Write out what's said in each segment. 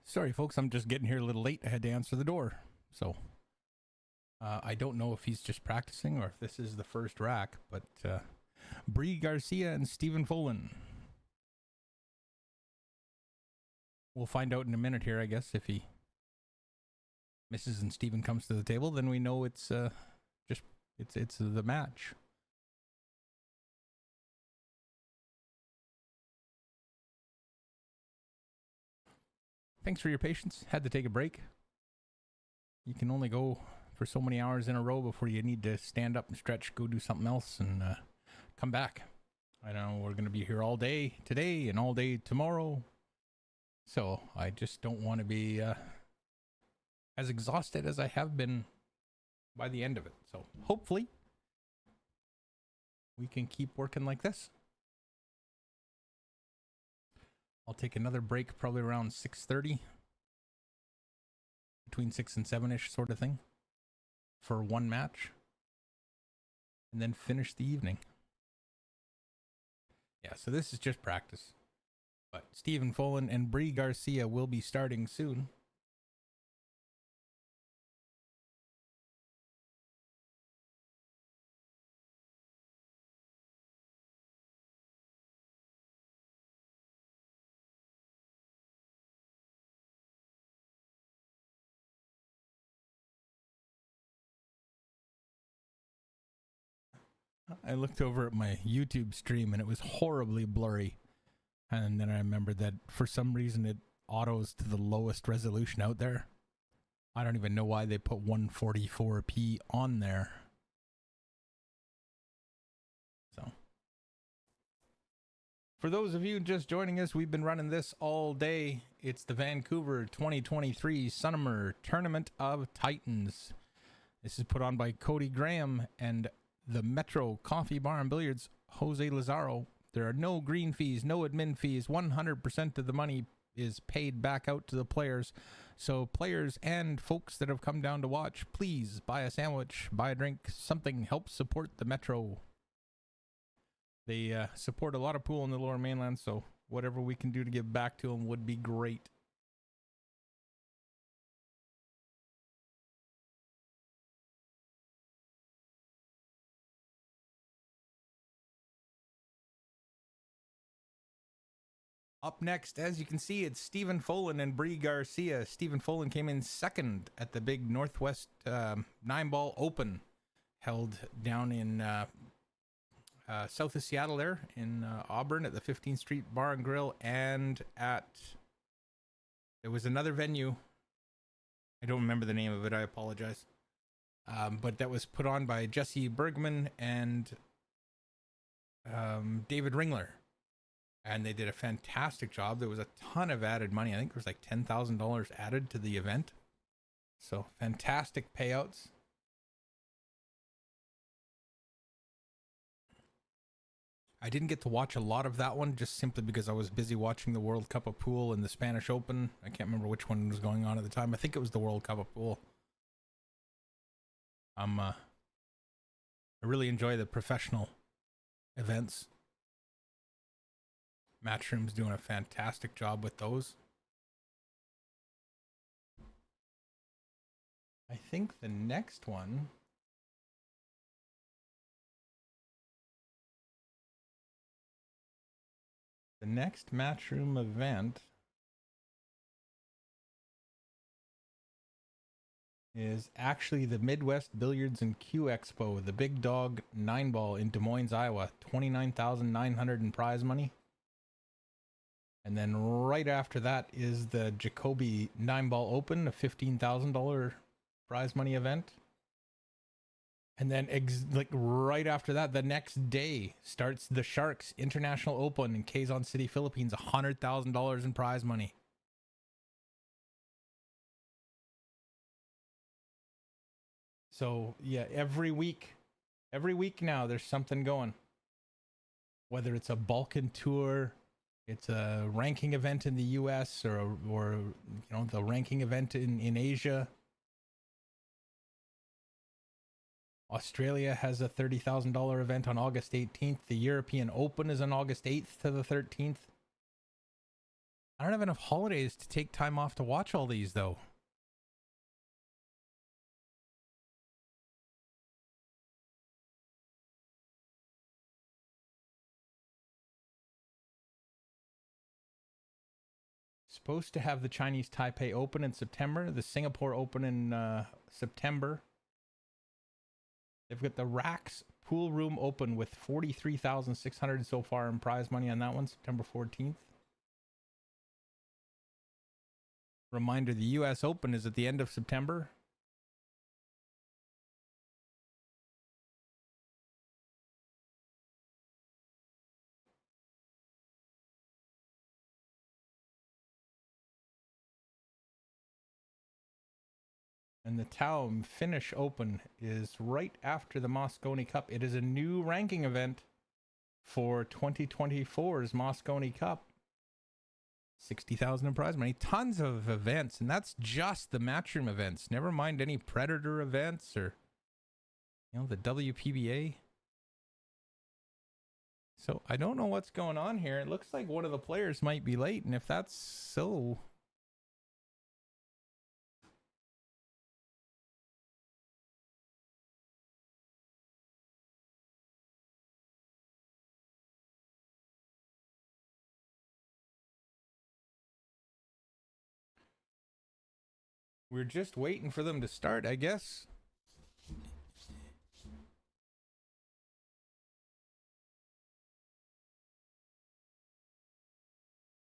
Sorry, folks, I'm just getting here a little late. I had to answer the door. So, I don't know if he's just practicing or if this is the first rack, but Bree Garcia and Stephen Folan. We'll find out in a minute here, I guess. If he misses and Stephen comes to the table, then we know it's it's the match. Thanks for your patience. Had to take a break. You can only go for so many hours in a row before you need to stand up and stretch, go do something else, and come back. I know we're going to be here all day today and all day tomorrow. So I just don't want to be as exhausted as I have been by the end of it. So hopefully we can keep working like this. I'll take another break probably around 6:30, between 6 and 7-ish sort of thing, for one match, and then finish the evening. Yeah, so this is just practice. But Stephen Folan and Bree Garcia will be starting soon. I looked over at my YouTube stream and it was horribly blurry. And then I remembered that for some reason it autos to the lowest resolution out there. I don't even know why they put 144p on there. So, for those of you just joining us, we've been running this all day. It's the Vancouver 2023 Summer Tournament of Titans. This is put on by Cody Graham and the Metro Coffee Bar and Billiards, Jose Lazaro. There are no green fees, no admin fees. 100% of the money is paid back out to the players. So players and folks that have come down to watch, please buy a sandwich, buy a drink, something. Help support the Metro. They support a lot of pool in the Lower Mainland, so whatever we can do to give back to them would be great. Up next, as you can see, it's Stephen Folan and Bree Garcia. Stephen Folan came in second at the big Northwest 9-ball Open, held down in south of Seattle there, in Auburn at the 15th Street Bar and Grill, and at, there was another venue. I don't remember the name of it, I apologize. But that was put on by Jesse Bergman and David Ringler. And they did a fantastic job. There was a ton of added money. I think there was like $10,000 added to the event. So fantastic payouts. I didn't get to watch a lot of that one just simply because I was busy watching the World Cup of Pool and the Spanish Open. I can't remember which one was going on at the time. I think it was the World Cup of Pool. I really enjoy the professional events. Matchroom's doing a fantastic job with those. I think the next one, the next Matchroom event is actually the Midwest Billiards and Q Expo, the Big Dog 9-ball in Des Moines, Iowa. $29,900 in prize money. And then right after that is the Jacoby 9-ball Open, a $15,000 prize money event. And then like right after that, the next day starts the Sharks International Open in Quezon City, Philippines, $100,000 in prize money. So yeah, every week now there's something going. Whether it's a Balkan tour, it's a ranking event in the US or you know, the ranking event in Asia. Australia has a $30,000 event on August 18th. The European Open is on August 8th to the 13th. I don't have enough holidays to take time off to watch all these, though. Supposed to have the Chinese Taipei Open in September, the Singapore Open in September. They've got the Racks Pool Room Open with 43,600 so far in prize money on that one, September 14th. Reminder, the US Open is at the end of September. And the Tao Finnish Open is right after the Moscone Cup. It is a new ranking event for 2024's Moscone Cup. 60,000 in prize money. Tons of events, and that's just the Matchroom events. Never mind any Predator events or, the WPBA. So I don't know what's going on here. It looks like one of the players might be late, and if that's so... We're just waiting for them to start, I guess.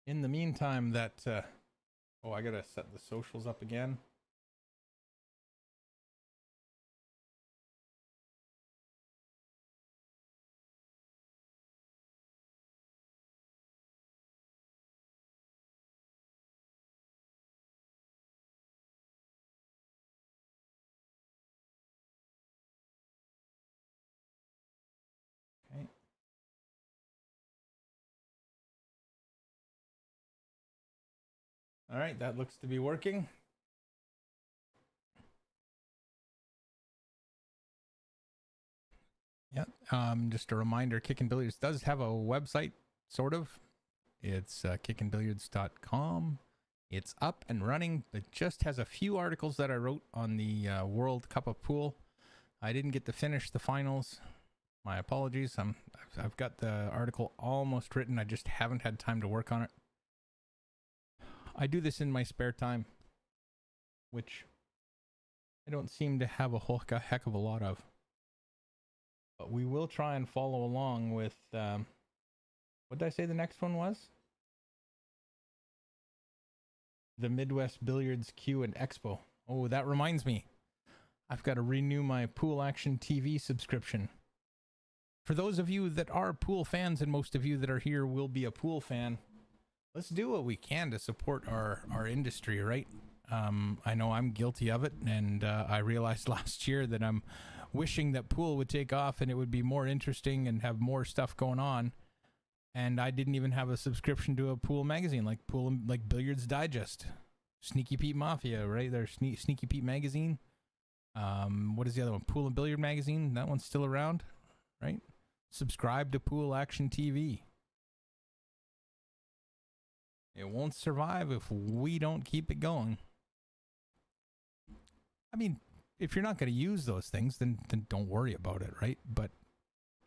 In the meantime, I gotta set the socials up again. Okay. All right, that looks to be working. Yeah. Just a reminder, Kickin' Billiards does have a website, sort of. It's kickinbilliards.com. It's up and running. It just has a few articles that I wrote on the World Cup of Pool. I didn't get to finish the finals. My apologies. I've got the article almost written. I just haven't had time to work on it. I do this in my spare time, which I don't seem to have a heck of a lot of. But we will try and follow along with, what did I say the next one was? The Midwest Billiards Q and Expo. Oh, that reminds me. I've got to renew my Pool Action TV subscription. For those of you that are pool fans, and most of you that are here will be a pool fan, let's do what we can to support our industry, right? I know I'm guilty of it, and I realized last year that I'm wishing that pool would take off and it would be more interesting and have more stuff going on. And I didn't even have a subscription to a pool magazine like Billiards Digest, Sneaky Pete Mafia, right? There's Sneaky Pete magazine. What is the other one? Pool and Billiard magazine. That one's still around, right? Subscribe to Pool Action TV. It won't survive if we don't keep it going. I mean, if you're not going to use those things, then don't worry about it, right? But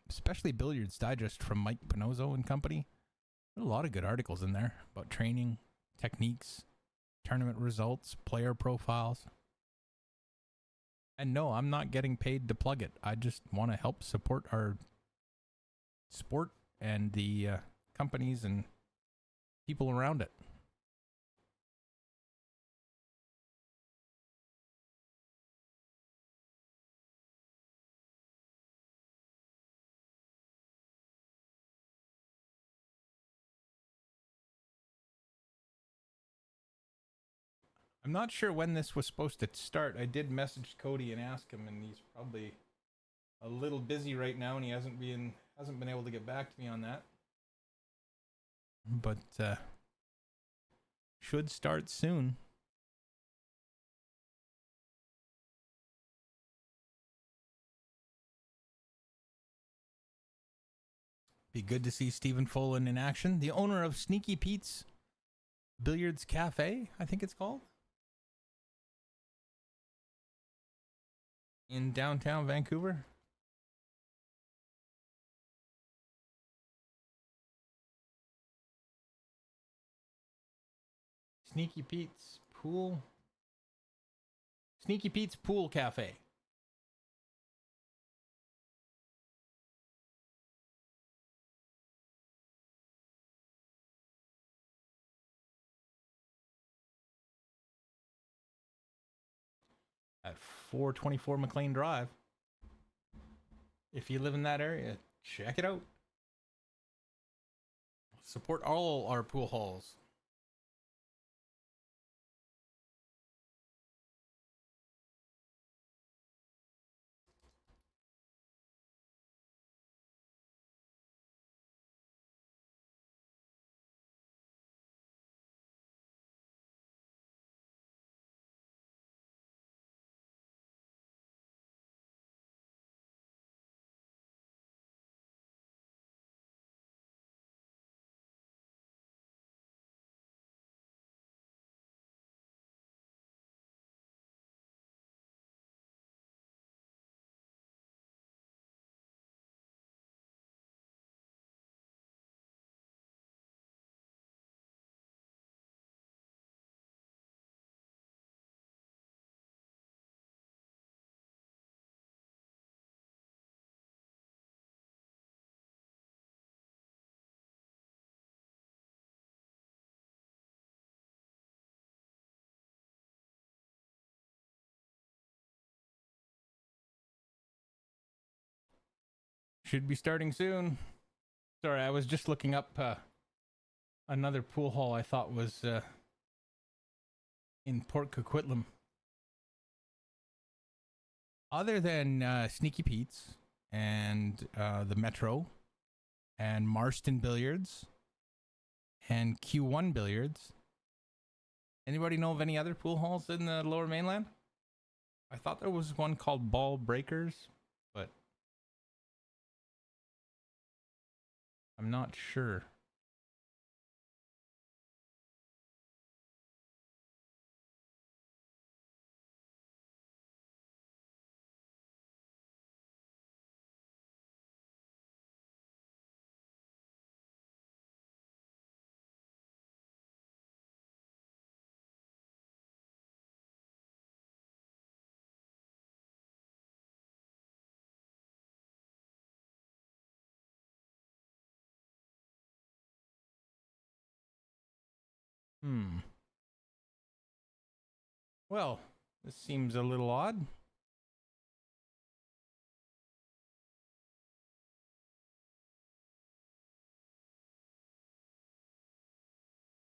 especially Billiards Digest from Mike Pinozzo and company. There are a lot of good articles in there about training, techniques, tournament results, player profiles. And no, I'm not getting paid to plug it. I just want to help support our sport and the companies and people around it. I'm not sure when this was supposed to start. I did message Cody and ask him, and he's probably a little busy right now, and he hasn't been able to get back to me on that. But should start soon. Be good to see Stephen Folan in action, the owner of Sneaky Pete's Billiards Cafe, I think it's called, in downtown Vancouver. Sneaky Pete's Pool. Sneaky Pete's Pool Cafe. At 424 McLean Drive. If you live in that area, check it out. Support all our pool halls. Should be starting soon. Sorry, I was just looking up another pool hall I thought was in Port Coquitlam. Other than Sneaky Pete's and the Metro and Marston Billiards and Q1 Billiards. Anybody know of any other pool halls in the Lower Mainland? I thought there was one called Ball Breakers, but I'm not sure. Well, this seems a little odd.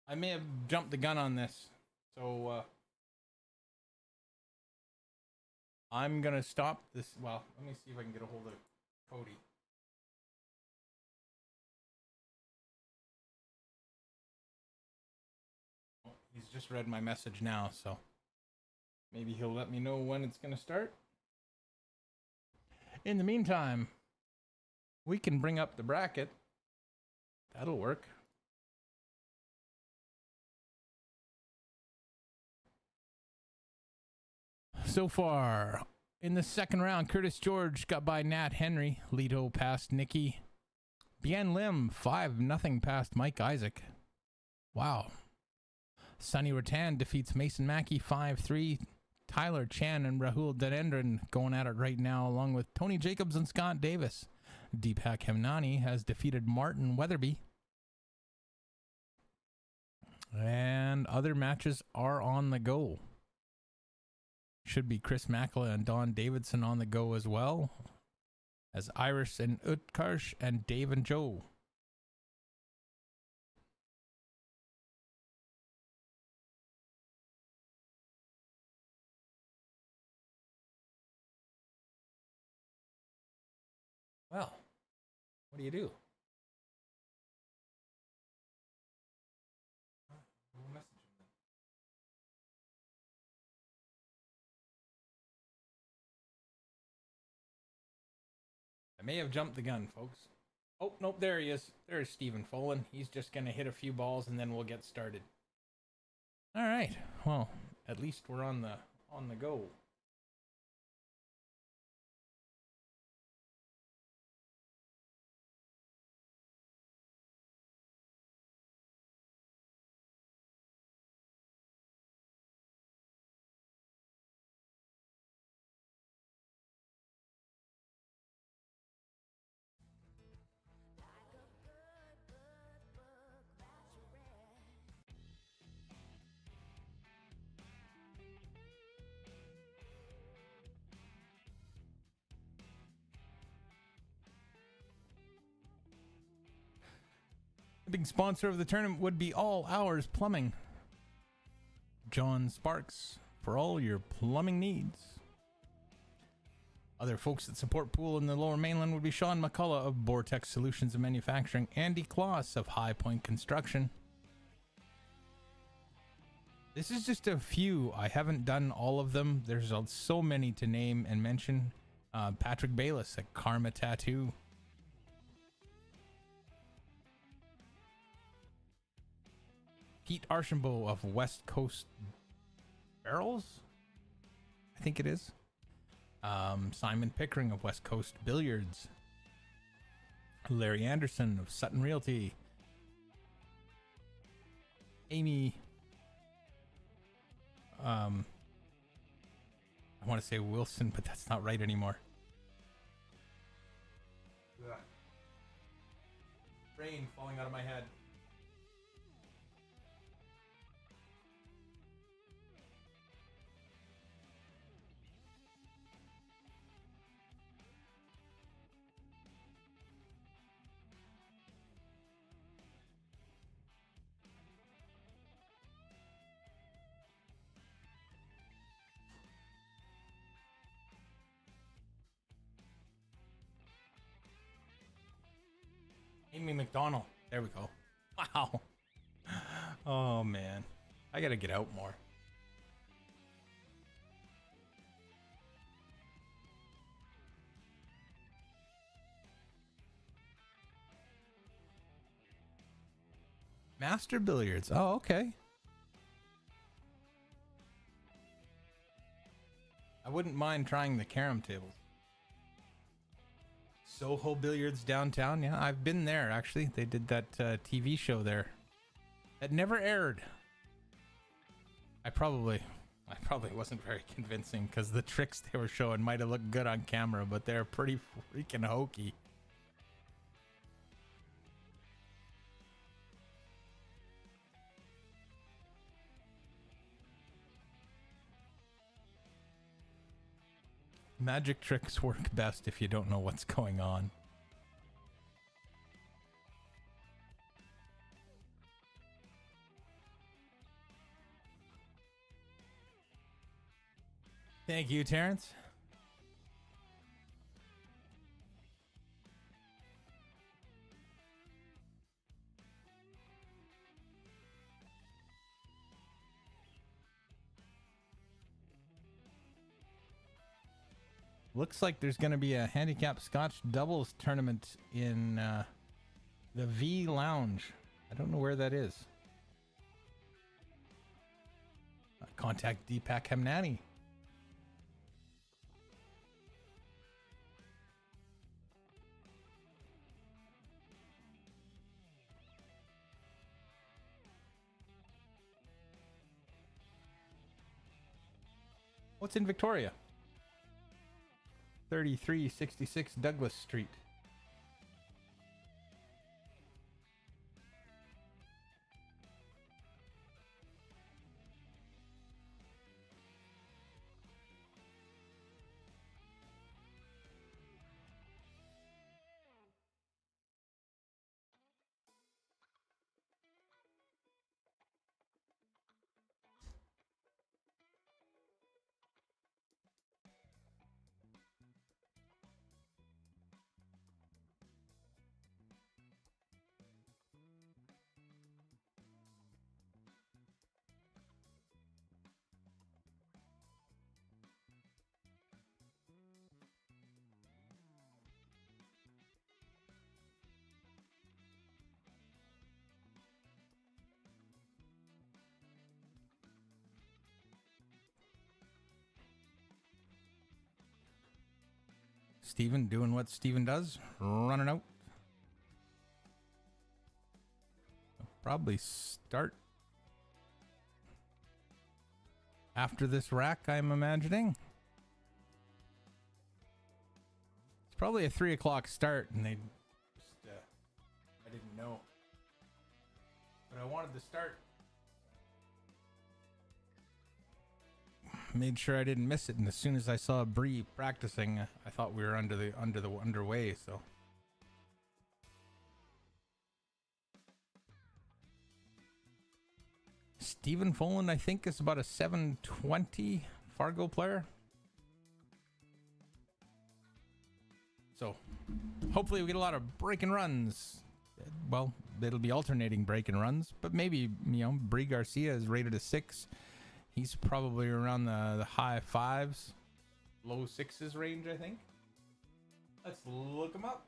I may have jumped the gun on this, so I'm gonna stop this. Well, let me see if I can get a hold of Cody. Oh, he's just read my message now, so maybe he'll let me know when it's gonna start. In the meantime, we can bring up the bracket. That'll work. So far, in the second round, Curtis George got by Nat Henry. Lito past Nikki. Bien Lim, 5-0 past Mike Isaac. Wow. Sonny Rattan defeats Mason Mackey 5-3. Tyler Chan and Rahul Dhanendran going at it right now, along with Tony Jacobs and Scott Davis. Deepak Hemnani has defeated Martin Weatherby. And other matches are on the go. Should be Chris Makela and Don Davidson on the go as well, as Iris and Utkarsh and Dave and Joe. Well, what do you do? I may have jumped the gun, folks. Oh, nope, there he is. There's Stephen Folan. He's just going to hit a few balls and then we'll get started. All right. Well, at least we're on the go. The big sponsor of the tournament would be All Hours Plumbing. John Sparks for all your plumbing needs. Other folks that support Pool in the Lower Mainland would be Shawn McCullough of Vortex Solutions and Manufacturing, Andy Kloss of High Point Construction. This is just a few. I haven't done all of them. There's so many to name and mention. Patrick Bayless at Karma Tattoo. Pete Archambault of West Coast Barrels, I think it is. Simon Pickering of West Coast Billiards. Larry Anderson of Sutton Realty. Amy, I want to say Wilson, but that's not right anymore. Ugh. Brain falling out of my head. Amy McDonald. There we go. Wow. Oh, man. I got to get out more. Master Billiards. Oh, okay. I wouldn't mind trying the carom tables. Soho Billiards downtown. Yeah, I've been there, actually. They did that TV show there. That never aired. I probably wasn't very convincing because the tricks they were showing might have looked good on camera, but they're pretty freaking hokey. Magic tricks work best if you don't know what's going on. Thank you, Terrence. Looks like there's going to be a Handicapped Scotch doubles tournament in the V Lounge. I don't know where that is. Contact Deepak Hemnani. What's in Victoria? 3366 Douglas Street. Steven doing what Steven does, running out. I'll probably start after this rack, I'm imagining. It's probably a 3 o'clock start, and they just, I didn't know. But I wanted to start. Made sure I didn't miss it, and as soon as I saw Bree practicing, I thought we were underway. So Stephen Folan, I think, is about a 720 Fargo player. So hopefully we get a lot of break and runs. Well, it'll be alternating break and runs, but maybe, Bree Garcia is rated a 6. He's probably around the high 5s, low 6s range, I think. Let's look him up.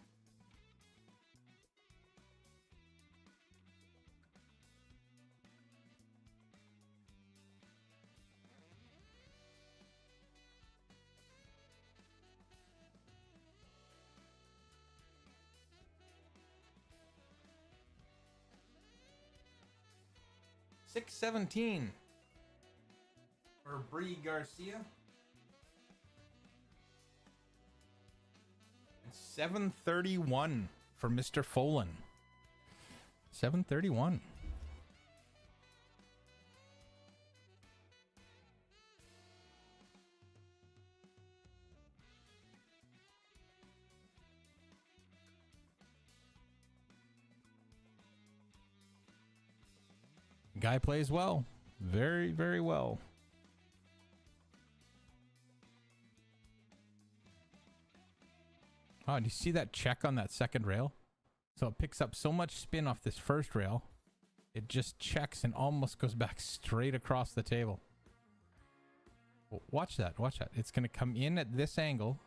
$617 for Bree Garcia. And $731 for Mr. Folan. $731. Guy plays well. Very, very well. Oh, do you see that check on that second rail? So it picks up so much spin off this first rail, it just checks and almost goes back straight across the table. Watch that, watch that. It's going to come in at this angle,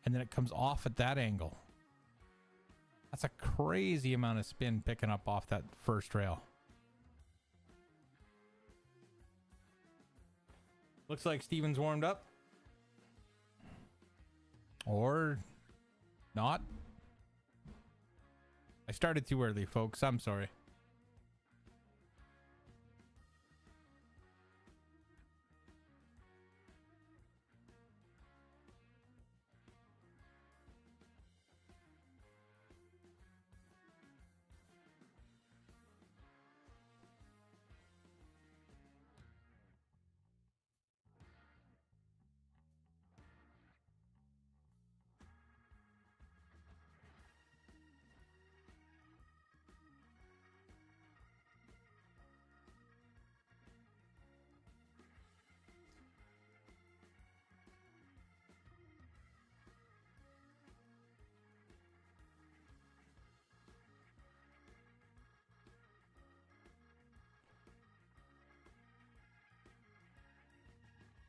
and then it comes off at that angle. That's a crazy amount of spin picking up off that first rail. Looks like Steven's warmed up. Or not. I started too early, folks. I'm sorry.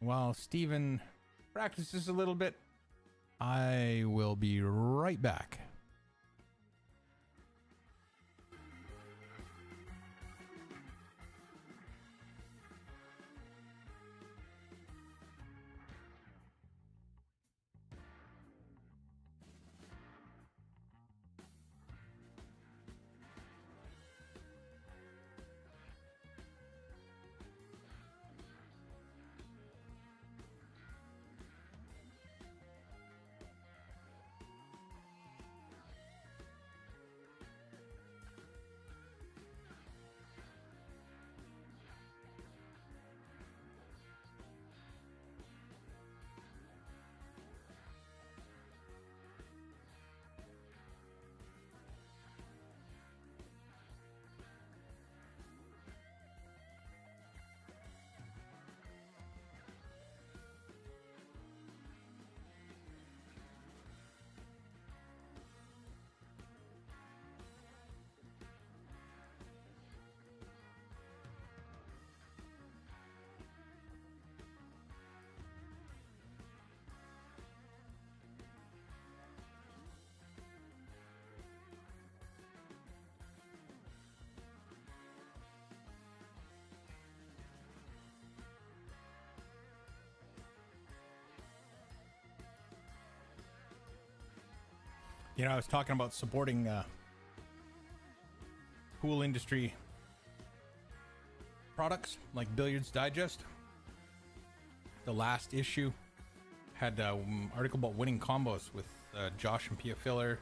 While Steven practices a little bit, I will be right back. You know, I was talking about supporting pool industry products like Billiards Digest. The last issue had an article about winning combos with Josh and Pia Filler,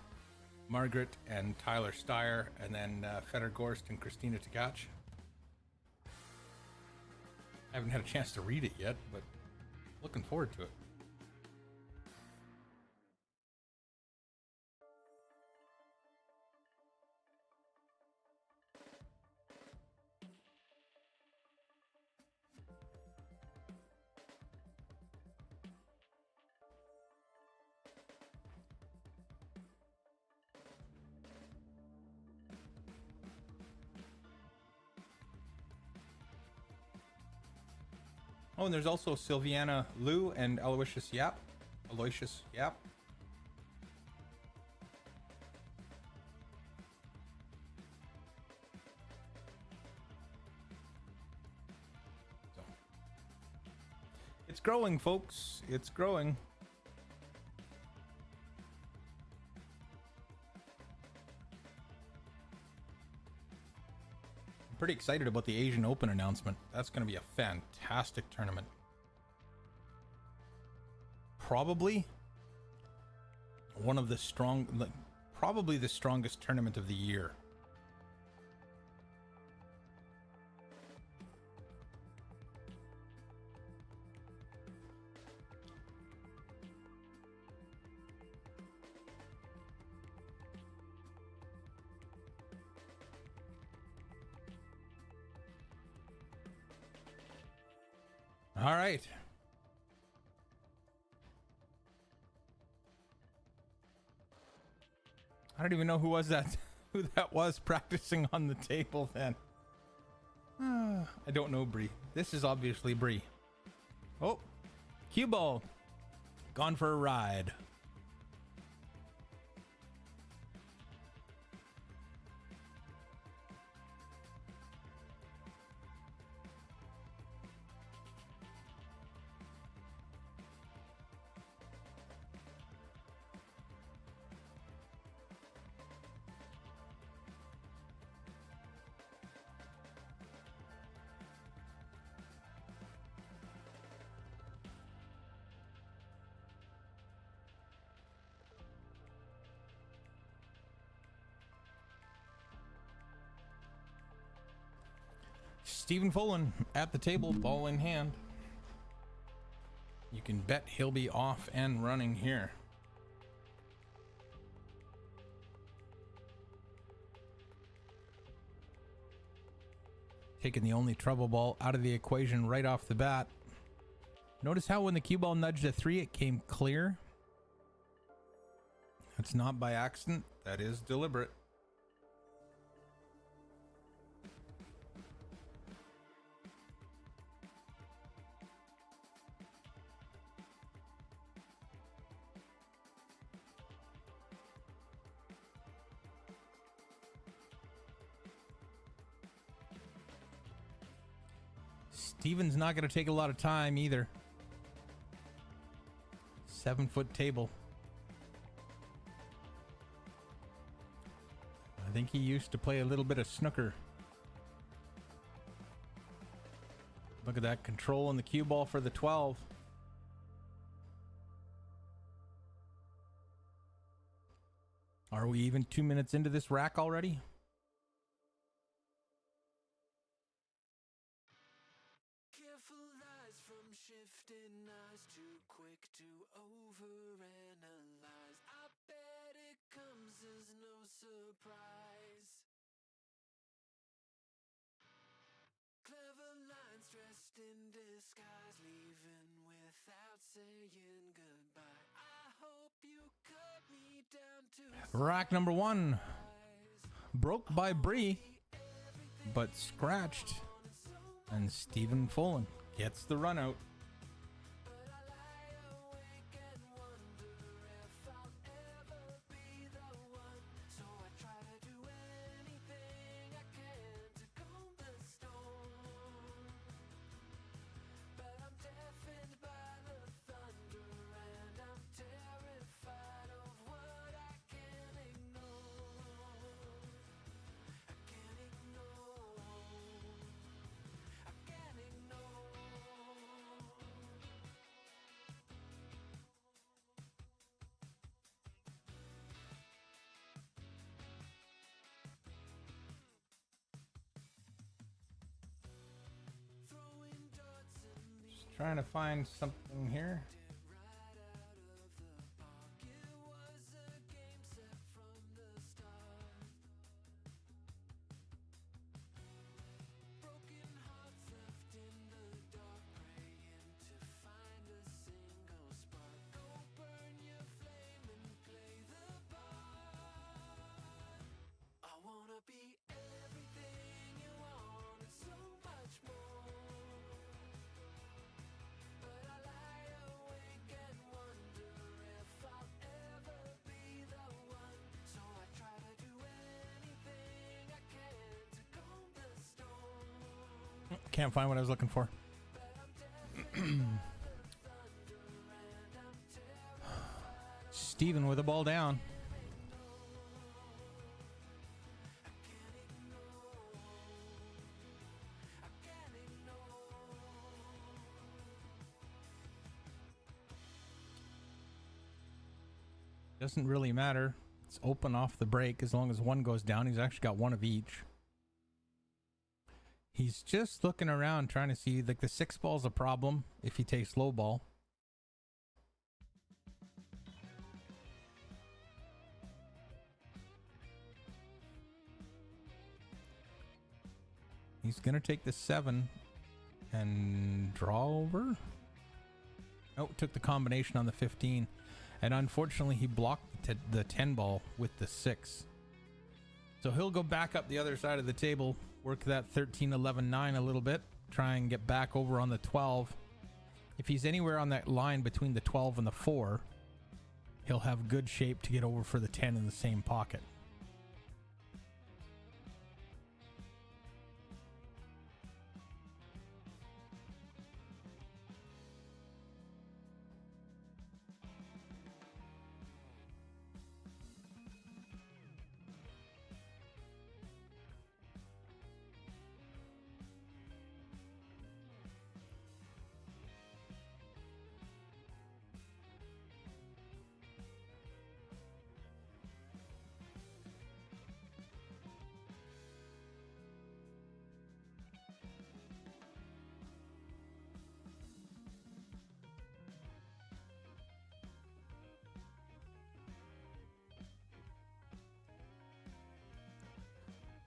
Margaret and Tyler Steyer, and then Feder Gorst and Christina Tkach. I haven't had a chance to read it yet, but looking forward to it. Oh, and there's also Sylviana Liu and Aloysius Yap. Aloysius Yap. So. It's growing, folks. It's growing. Pretty excited about the Asian Open announcement. That's going to be a fantastic tournament. Probably one of the probably the strongest tournament of the year. All right. I don't even know who that was practicing on the table then. I don't know, Bree. This is obviously Bree. Oh, cue ball. Gone for a ride. Stephen Fullen at the table, ball in hand. You can bet he'll be off and running here. Taking the only trouble ball out of the equation right off the bat. Notice how when the cue ball nudged a 3, it came clear. That's not by accident. That is deliberate. Steven's not going to take a lot of time either. 7-foot table. I think he used to play a little bit of snooker. Look at that control on the cue ball for the 12. Are we even 2 minutes into this rack already? Rack number 1. Broke by Bree, but scratched. And Stephen Fullen gets the run out. Trying to find something here. Can't find what I was looking for. Steven with the ball down. Doesn't really matter. It's open off the break as long as one goes down. He's actually got one of each. He's just looking around trying to see, like, the 6 ball's a problem if he takes low ball. He's going to take the 7 and draw over. Oh, took the combination on the 15. And unfortunately, he blocked the 10 ball with the 6. So he'll go back up the other side of the table, work that 13, 11, 9 a little bit, try and get back over on the 12. If he's anywhere on that line between the 12 and the 4, he'll have good shape to get over for the 10 in the same pocket.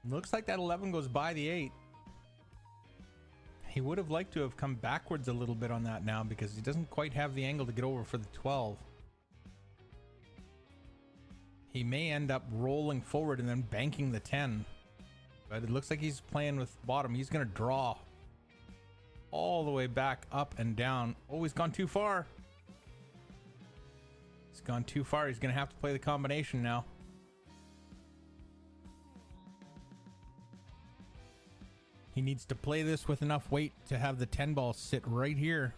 Looks like that 11 goes by the 8. He would have liked to have come backwards a little bit on that now because he doesn't quite have the angle to get over for the 12. He may end up rolling forward and then banking the 10. But it looks like he's playing with bottom. He's going to draw all the way back up and down. Oh, he's gone too far. He's gone too far. He's going to have to play the combination now. He needs to play this with enough weight to have the 10 ball sit right here.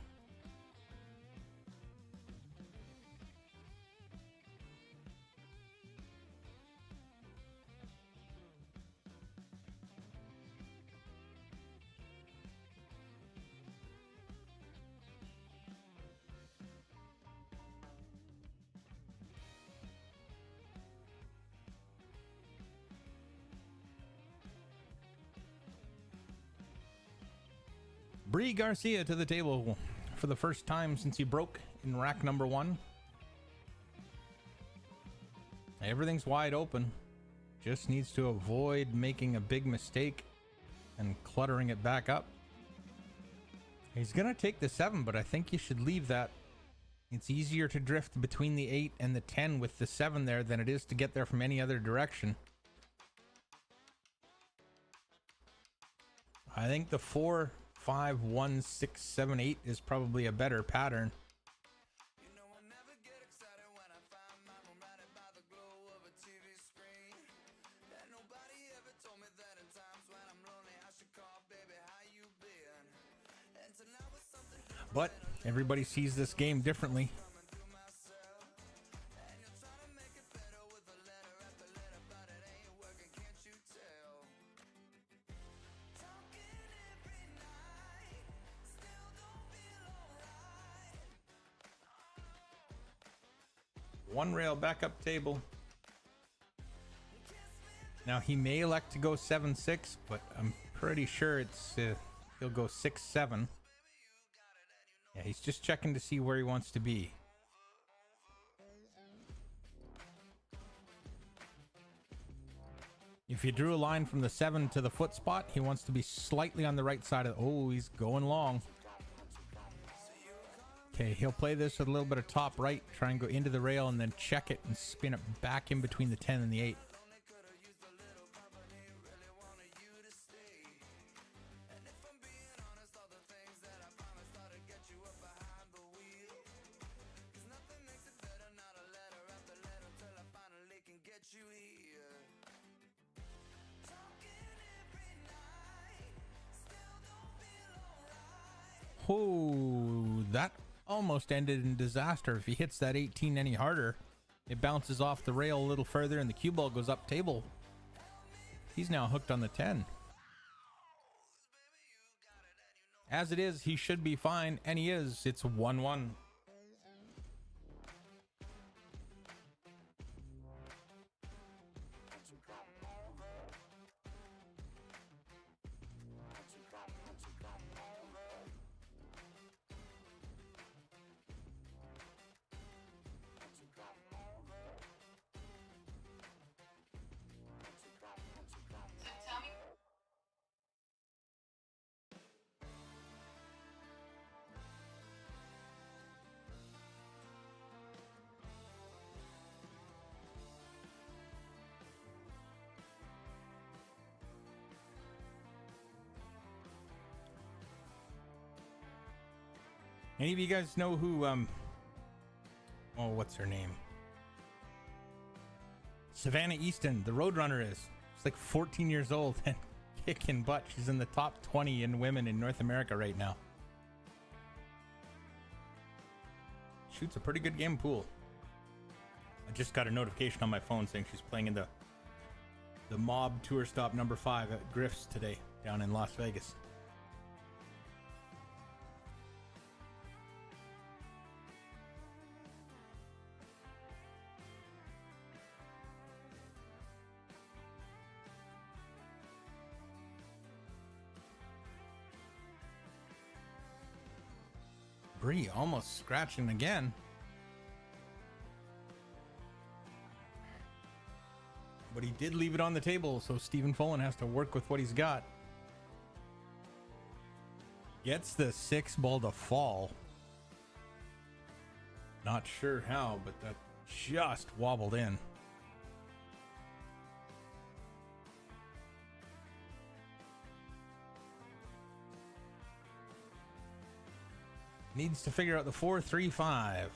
Bree Garcia to the table for the first time since he broke in rack number 1. Everything's wide open. Just needs to avoid making a big mistake and cluttering it back up. He's going to take the 7, but I think you should leave that. It's easier to drift between the 8 and the 10 with the 7 there than it is to get there from any other direction. I think the 4, 5, 1, 6, 7, 8 is probably a better pattern. But everybody sees this game differently. One rail backup table. Now he may elect to go 7-6, but I'm pretty sure it's he'll go 6-7. Yeah, he's just checking to see where he wants to be. If you drew a line from the 7 to the foot spot, he wants to be slightly on the right side of... Oh, he's going long. Okay, he'll play this with a little bit of top right, try and go into the rail and then check it and spin it back in between the 10 and the 8. Oh, that almost ended in disaster. If he hits that 18 any harder, it bounces off the rail a little further and the cue ball goes up table. He's now hooked on the 10. As it is, he should be fine, and he is. It's 1-1. Any of you guys know who, oh, what's her name? Savannah Easton, the Roadrunner is. She's like 14 years old and kicking butt. She's in the top 20 in women in North America right now. Shoots a pretty good game pool. I just got a notification on my phone saying she's playing in the Mob Tour Stop number 5 at Griff's today down in Las Vegas. Bree almost scratching again. But he did leave it on the table, so Stephen Follen has to work with what he's got. Gets the 6 ball to fall. Not sure how, but that just wobbled in. Needs to figure out the 4-3-5.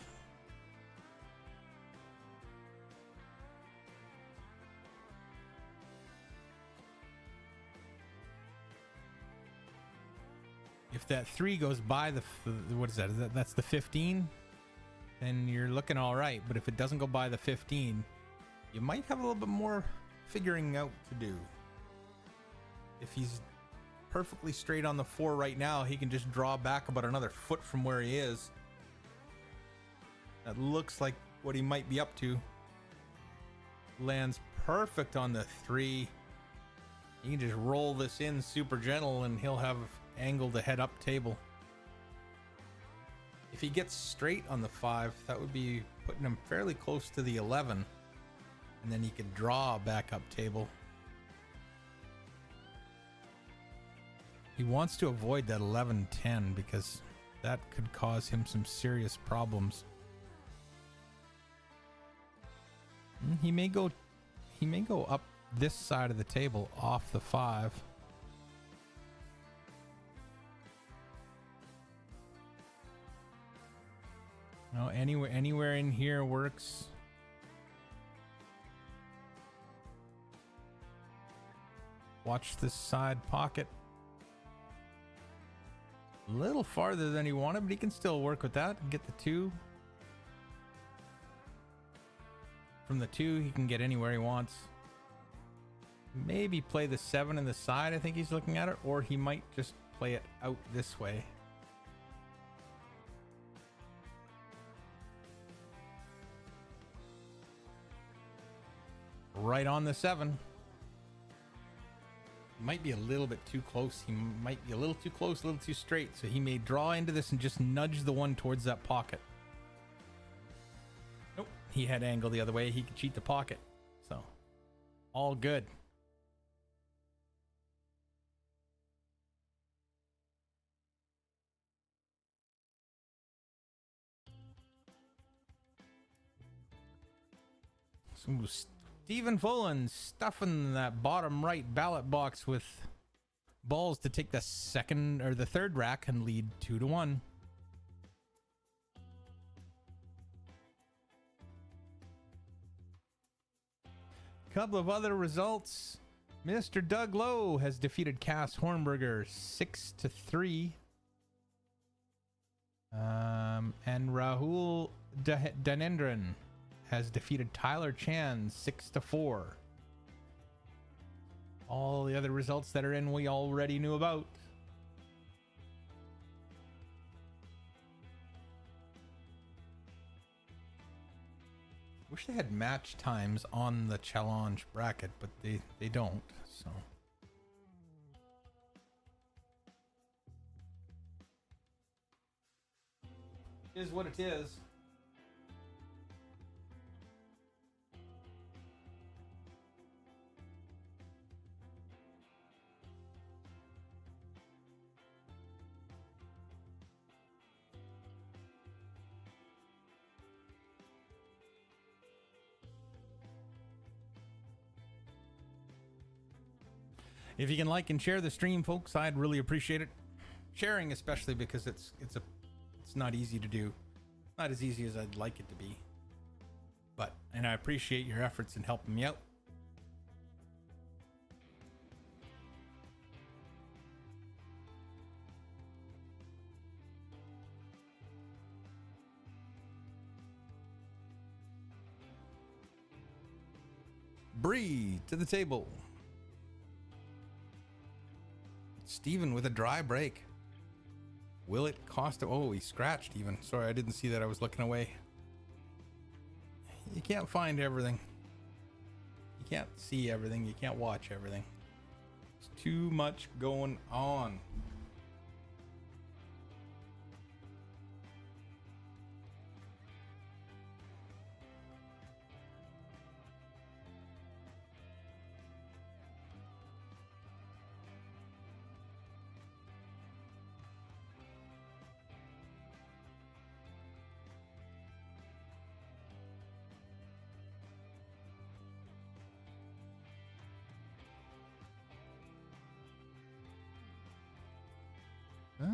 If that 3 goes by the, what is that? That's the 15? Then you're looking all right. But if it doesn't go by the 15, you might have a little bit more figuring out to do. If he's perfectly straight on the 4 right now, he can just draw back about another foot from where he is. That looks like what he might be up to. Lands perfect on the 3. You can just roll this in super gentle and he'll have angle to head up table. If he gets straight on the 5, that would be putting him fairly close to the 11, and then he could draw back up table. He wants to avoid that 11-10 because that could cause him some serious problems. He may go up this side of the table off the 5. No, anywhere in here works. Watch this side pocket. A little farther than he wanted, but he can still work with that and get the 2. From the 2, he can get anywhere he wants. Maybe play the 7 in the side, I think he's looking at it, or he might just play it out this way. Right on the 7. Might be a little bit too close. He might be a little too close, a little too straight. So he may draw into this and just nudge the one towards that pocket. Nope. He had angle the other way. He could cheat the pocket. So all good. So Stephen Fullen stuffing that bottom right ballot box with balls to take the second or the third rack and lead 2-1. Couple of other results. Mr. Doug Lowe has defeated Cass Hornberger 6-3. And Rahul Dhanendran has defeated Tyler Chan 6-4. All the other results that are in we already knew about. Wish they had match times on the challenge bracket, but they don't, so. Is what it is. If you can like and share the stream, folks, I'd really appreciate it. Sharing, especially because it's not easy to do. Not as easy as I'd like it to be. And I appreciate your efforts in helping me out. Bree to the table. Steven with a dry break. Will it cost? Oh, he scratched even. Sorry, I didn't see that. I was looking away. You can't find everything. You can't see everything. You can't watch everything. There's too much going on.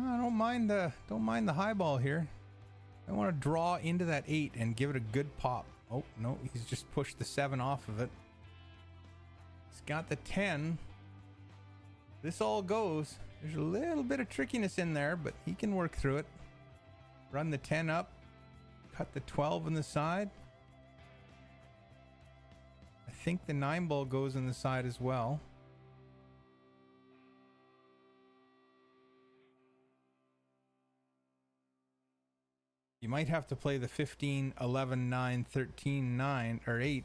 I don't mind the high ball here. I want to draw into that 8 and give it a good pop. Oh no, he's just pushed the 7 off of it. He's got the 10. This all goes. There's a little bit of trickiness in there, but he can work through it. Run the 10 up, cut the 12 on the side. I think the 9 ball goes on the side as well. You might have to play the 15, 11, 9, 13, 9, or 8.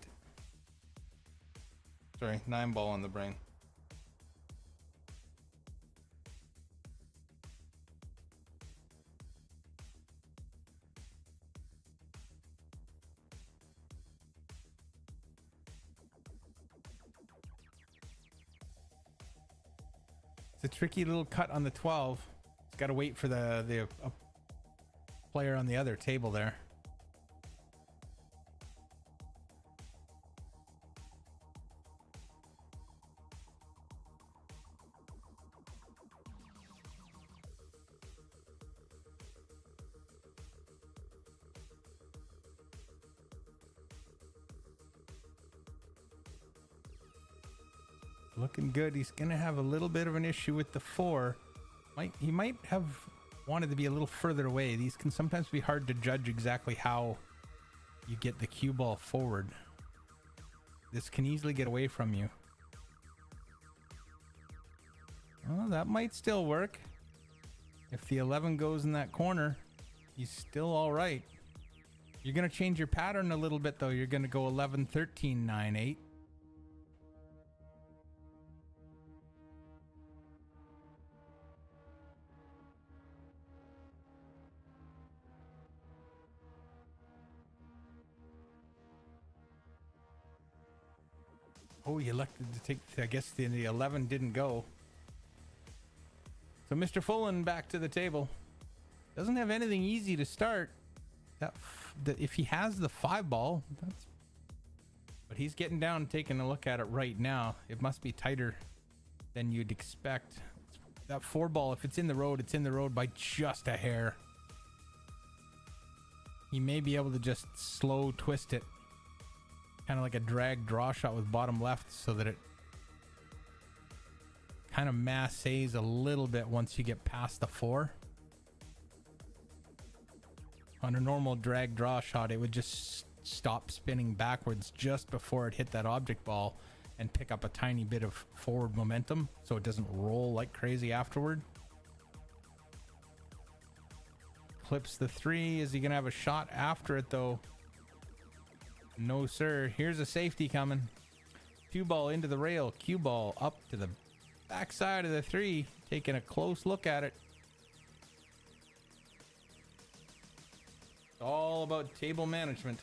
Sorry, 9 ball on the brain. It's a tricky little cut on the 12. It's got to wait for the player on the other table there. Looking good. He's gonna have a little bit of an issue with the 4. He might have wanted to be a little further away. These can sometimes be hard to judge exactly how you get the cue ball forward. This can easily get away from you. Well, that might still work. If the 11 goes in that corner, he's still all right. You're going to change your pattern a little bit, though. You're going to go 11, 13, 9, 8. Oh, you elected to take, I guess the 11 didn't go. So Mr. Fullen back to the table. Doesn't have anything easy to start. If he has the 5 ball, that's... But he's getting down and taking a look at it right now. It must be tighter than you'd expect. That 4 ball, if it's in the road, it's in the road by just a hair. He may be able to just slow twist it. Kind of like a drag draw shot with bottom left so that it kind of massays a little bit once you get past the 4. On a normal drag draw shot, it would just stop spinning backwards just before it hit that object ball and pick up a tiny bit of forward momentum so it doesn't roll like crazy afterward. Clips the 3. Is he gonna have a shot after it though? No sir. Here's a safety coming. Cue ball into the rail. Cue ball up to the backside of the 3. Taking a close look at it. It's all about table management.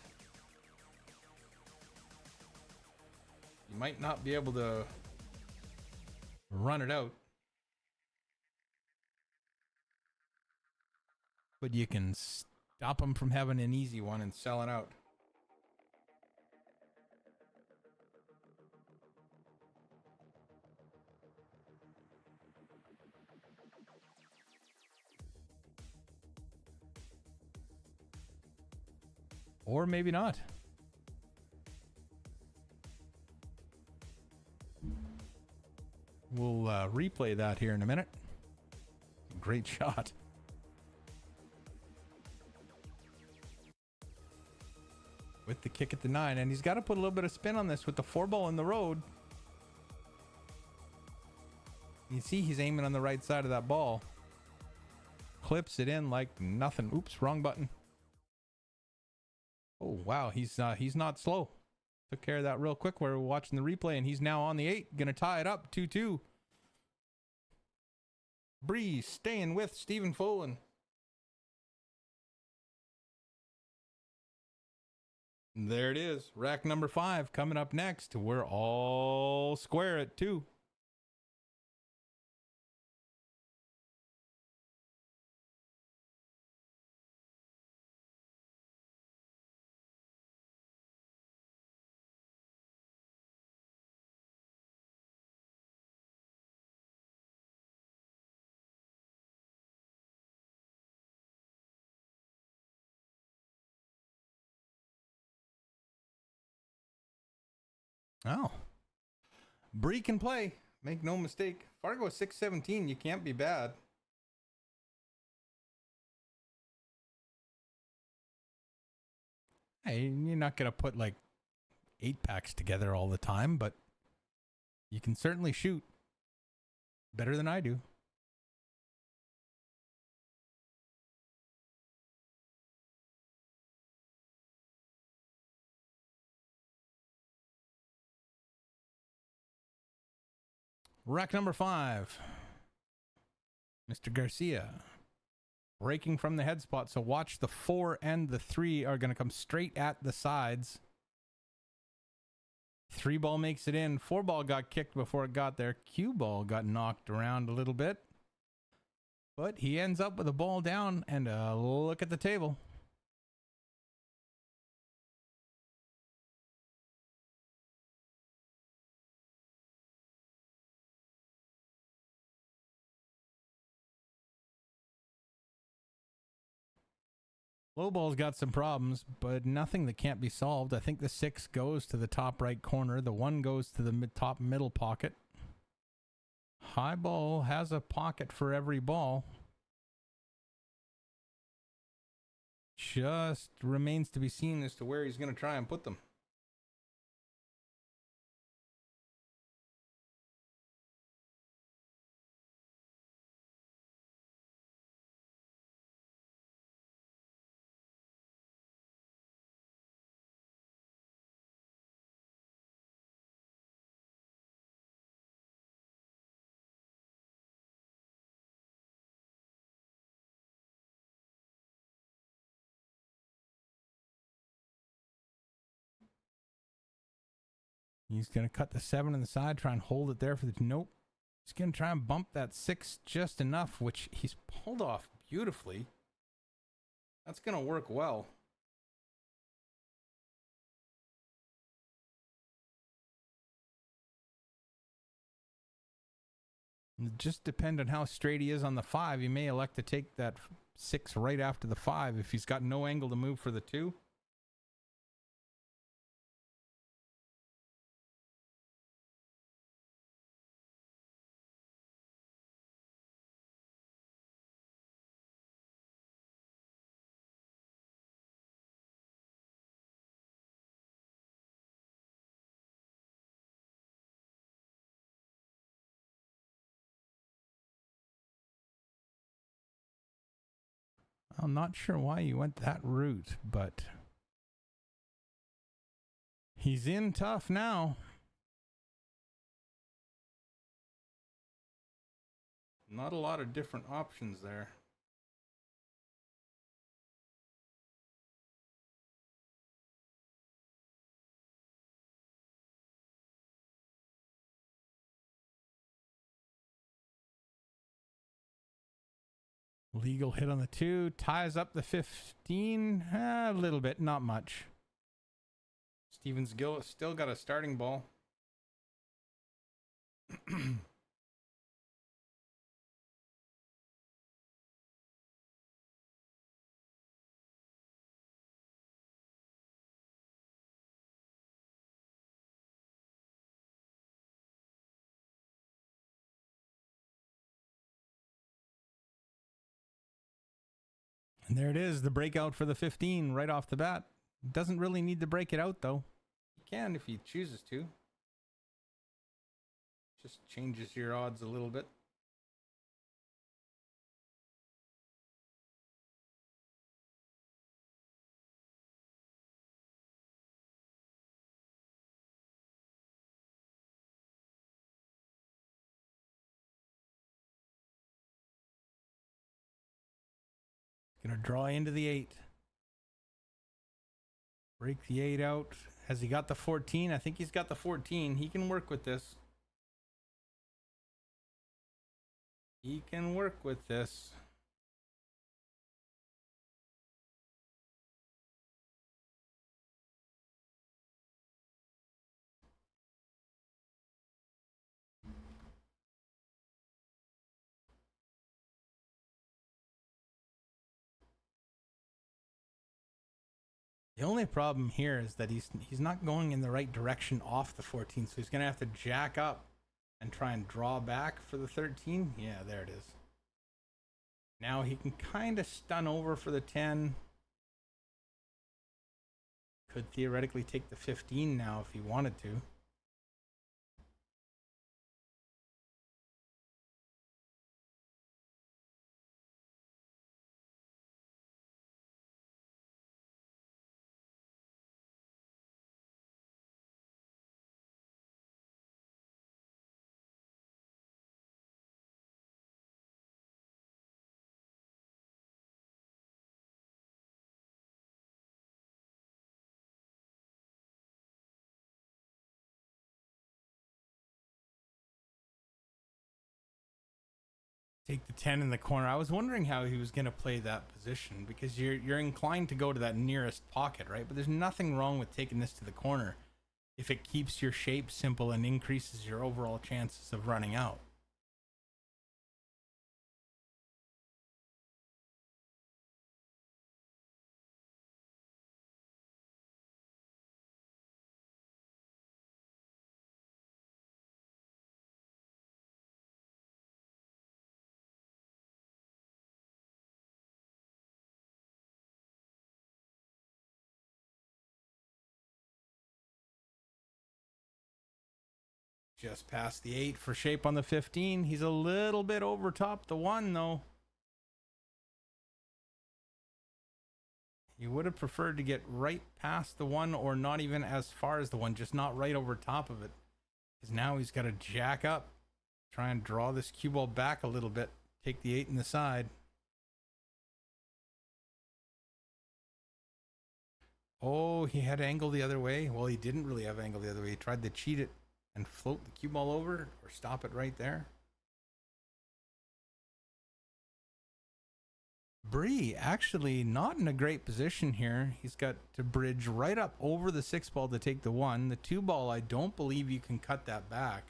You might not be able to run it out, but you can stop them from having an easy one and selling out. Or maybe not. We'll replay that here in a minute. Great shot. With the kick at the 9, and he's got to put a little bit of spin on this with the 4 ball in the road. You see he's aiming on the right side of that ball. Clips it in like nothing. Oops, wrong button. Oh wow, he's not slow. Took care of that real quick while we were watching the replay, and he's now on the 8. Gonna tie it up 2-2. Breeze staying with Stephen Fullen. There it is. Rack number 5 coming up next. We're all square at 2. Oh. Bree can play. Make no mistake. Fargo 617. You can't be bad. Hey, you're not going to put like 8 packs together all the time, but you can certainly shoot better than I do. Rack number 5. Mr. Garcia breaking from the head spot. So watch, the 4 and the 3 are going to come straight at the sides. 3 ball makes it in. 4 ball got kicked before it got there. Cue ball got knocked around a little bit. But he ends up with a ball down, and look at the table. Low ball's got some problems, but nothing that can't be solved. I think the 6 goes to the top right corner. The 1 goes to the top middle pocket. High ball has a pocket for every ball. Just remains to be seen as to where he's going to try and put them. He's going to cut the 7 on the side, try and hold it there for the... Nope. He's going to try and bump that 6 just enough, which he's pulled off beautifully. That's going to work well. It just depends on how straight he is on the 5. He may elect to take that 6 right after the 5 if he's got no angle to move for the 2. I'm not sure why you went that route, but he's in tough now. Not a lot of different options there. Legal hit on the 2, ties up the 15, a little bit, not much. Stevens still got a starting ball. And there it is, the breakout for the 15 right off the bat. Doesn't really need to break it out, though. He can if he chooses to. Just changes your odds a little bit. Gonna draw into the 8. Break the 8 out. Has he got the 14? I think he's got the 14. He can work with this. He can work with this. The only problem here is that he's not going in the right direction off the 14, so he's going to have to jack up and try and draw back for the 13. Yeah, there it is. Now he can kind of stun over for the 10. Could theoretically take the 15 now if he wanted to. Take the 10 in the corner. I was wondering how he was going to play that position because you're inclined to go to that nearest pocket, right? But there's nothing wrong with taking this to the corner if it keeps your shape simple and increases your overall chances of running out. Just past the 8 for shape on the 15. He's a little bit over top the 1, though. You would have preferred to get right past the 1 or not even as far as the 1, just not right over top of it. Because now he's got to jack up, try and draw this cue ball back a little bit, take the 8 in the side. Oh, he had angle the other way. Well, he didn't really have angle the other way. He tried to cheat it and float the cue ball over or stop it right there. Bree actually not in a great position here. He's got to bridge right up over the 6 ball to take the 1. The 2 ball, I don't believe you can cut that back.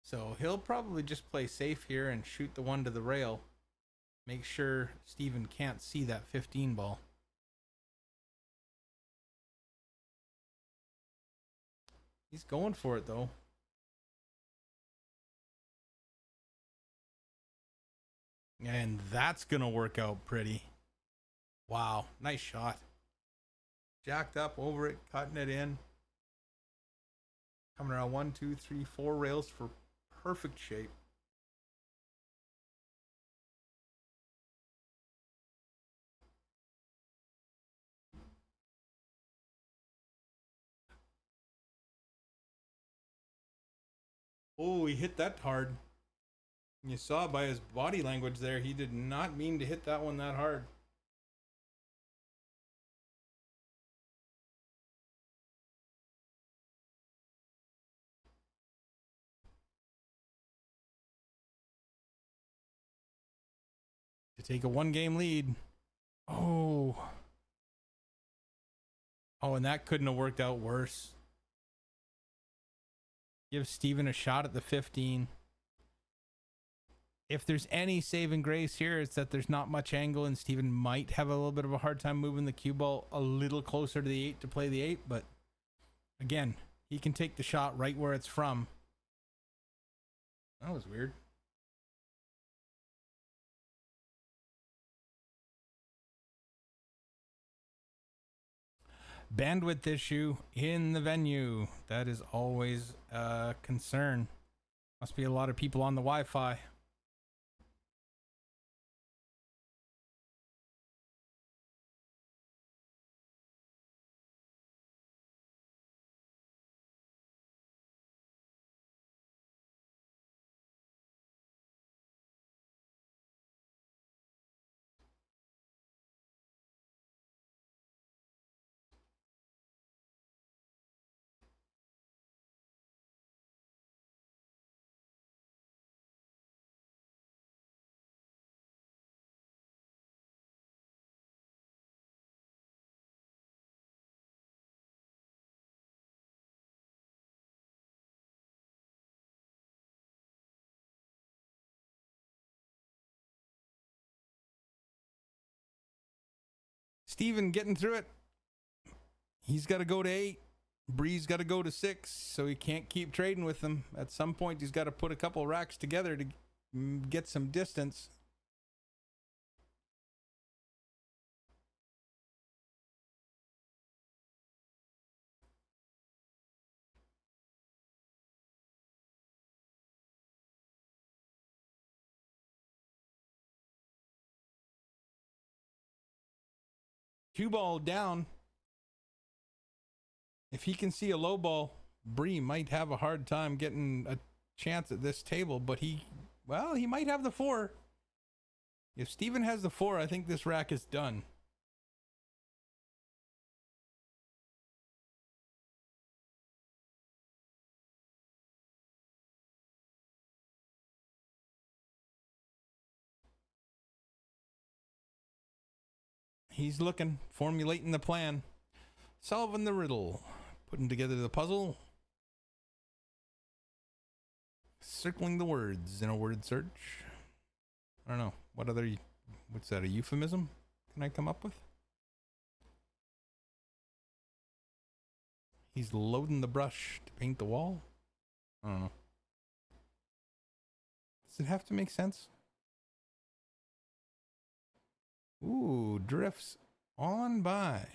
So he'll probably just play safe here and shoot the 1 to the rail. Make sure Steven can't see that 15 ball. He's going for it though. And that's going to work out pretty. Wow, nice shot. Jacked up over it, cutting it in. Coming around 1, 2, 3, 4 rails for perfect shape. Oh, he hit that hard. You saw by his body language there, he did not mean to hit that one that hard. To take a 1-game lead. Oh. Oh, and that couldn't have worked out worse. Give Steven a shot at the 15. If there's any saving grace here, it's that there's not much angle and Steven might have a little bit of a hard time moving the cue ball a little closer to the 8 to play the 8, but again, he can take the shot right where it's from. That was weird. Bandwidth issue in the venue. That is always a concern. Must be a lot of people on the Wi-Fi. Steven getting through it. He's got to go to 8. Bree's got to go to 6, so he can't keep trading with them. At some point, he's got to put a couple racks together to get some distance. Cue ball down. If he can see a low ball, Bree might have a hard time getting a chance at this table, but he might have the 4. If Steven has the 4, I think this rack is done. He's looking, formulating the plan, solving the riddle, putting together the puzzle, circling the words in a word search. I don't know. What's that, a euphemism can I come up with? He's loading the brush to paint the wall. I don't know. Does it have to make sense? Ooh, drifts on by.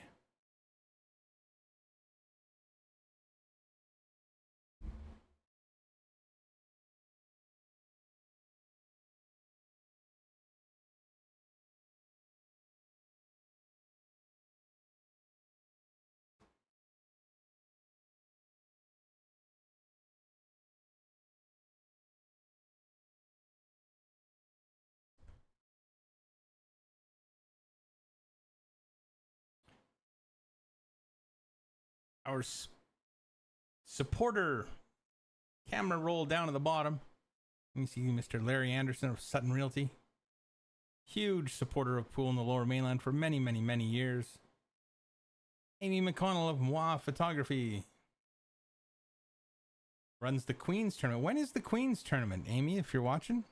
our supporter camera roll down to the bottom. You see Mr. Larry Anderson of Sutton Realty. Huge supporter of pool in the Lower Mainland for many, many, many years. Amy McConnell of Moi Photography. Runs the Queen's Tournament. When is the Queen's Tournament, Amy, if you're watching?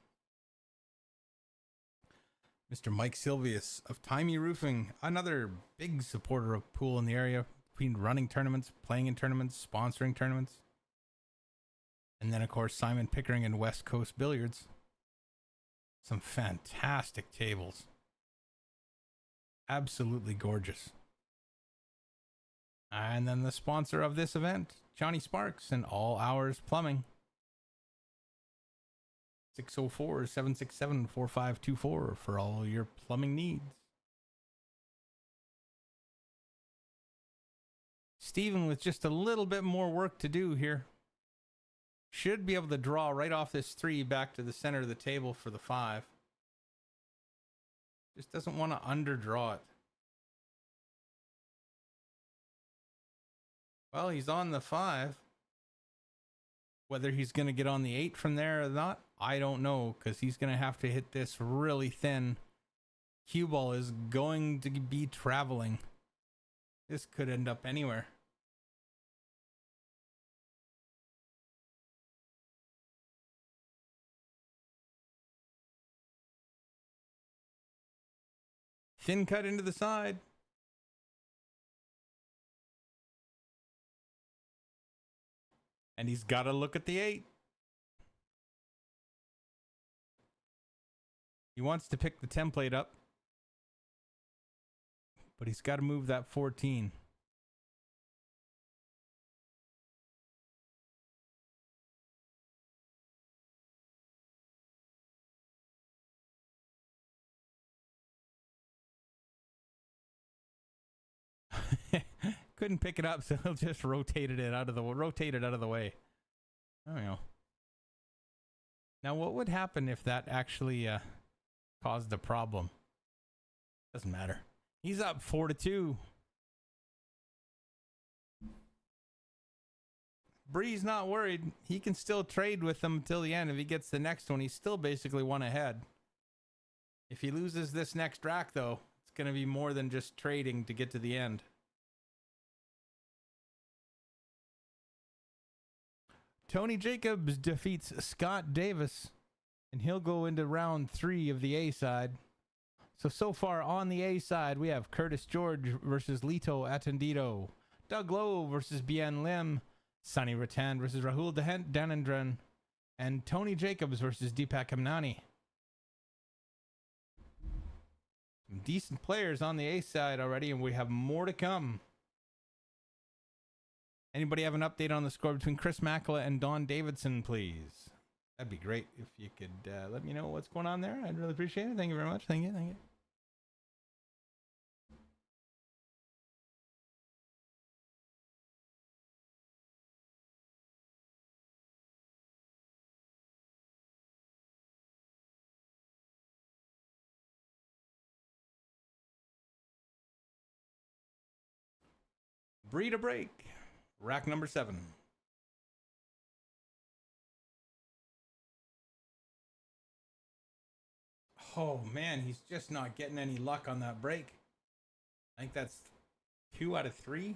Mr. Mike Silvius of Timey Roofing. Another big supporter of pool in the area. Between running tournaments, playing in tournaments, sponsoring tournaments. And then, of course, Simon Pickering and West Coast Billiards. Some fantastic tables. Absolutely gorgeous. And then the sponsor of this event, Johnny Sparks and All Hours Plumbing. 604-767-4524 for all your plumbing needs. Steven with just a little bit more work to do here. Should be able to draw right off this 3 back to the center of the table for the 5. Just doesn't want to underdraw it. Well, he's on the 5. Whether he's going to get on the 8 from there or not, I don't know, because he's going to have to hit this really thin. Cue ball is going to be traveling. This could end up anywhere. Thin cut into the side. And he's got to look at the 8. He wants to pick the template up. But he's got to move that 14. Couldn't pick it up, so he'll just rotate it out of the way. I don't know. Now, what would happen if that actually caused a problem? Doesn't matter. He's up 4-2. Bree's not worried. He can still trade with them until the end. If he gets the next one, he's still basically one ahead. If he loses this next rack, though, it's going to be more than just trading to get to the end. Tony Jacobs defeats Scott Davis, and he'll go into round 3 of the A side. So far on the A side, we have Curtis George versus Lito Attendido, Doug Lowe versus Bien Lim, Sonny Rattan versus Rahul Dhanendran, and Tony Jacobs versus Deepak Kamnani. Some decent players on the A side already, and we have more to come. Anybody have an update on the score between Chris Makala and Don Davidson, please? That'd be great if you could let me know what's going on there. I'd really appreciate it. Thank you very much. Thank you. Thank you. Bree to break. Rack number 7. Oh man, he's just not getting any luck on that break. I think that's 2 out of 3.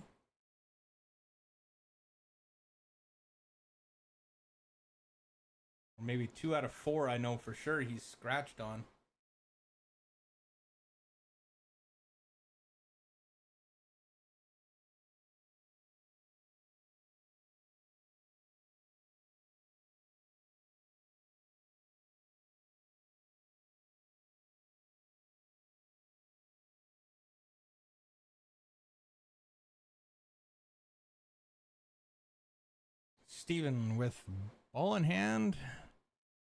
Or maybe 2 out of 4, I know for sure he's scratched on. Steven with ball in hand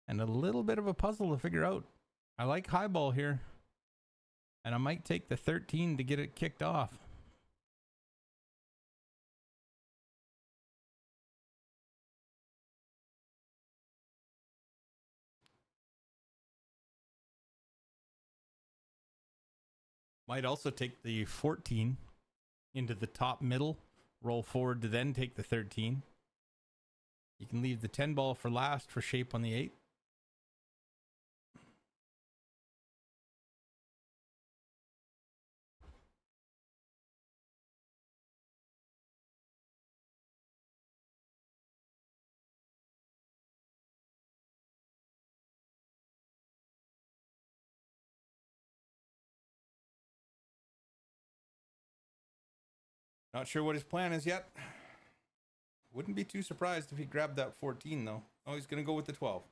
and a little bit of a puzzle to figure out. I like high ball here, and I might take the 13 to get it kicked off. Might also take the 14 into the top middle roll forward to then take the 13. You can leave the 10 ball for last for shape on the 8. Not sure what his plan is yet. Wouldn't be too surprised if he grabbed that 14, though. Oh, he's going to go with the 12.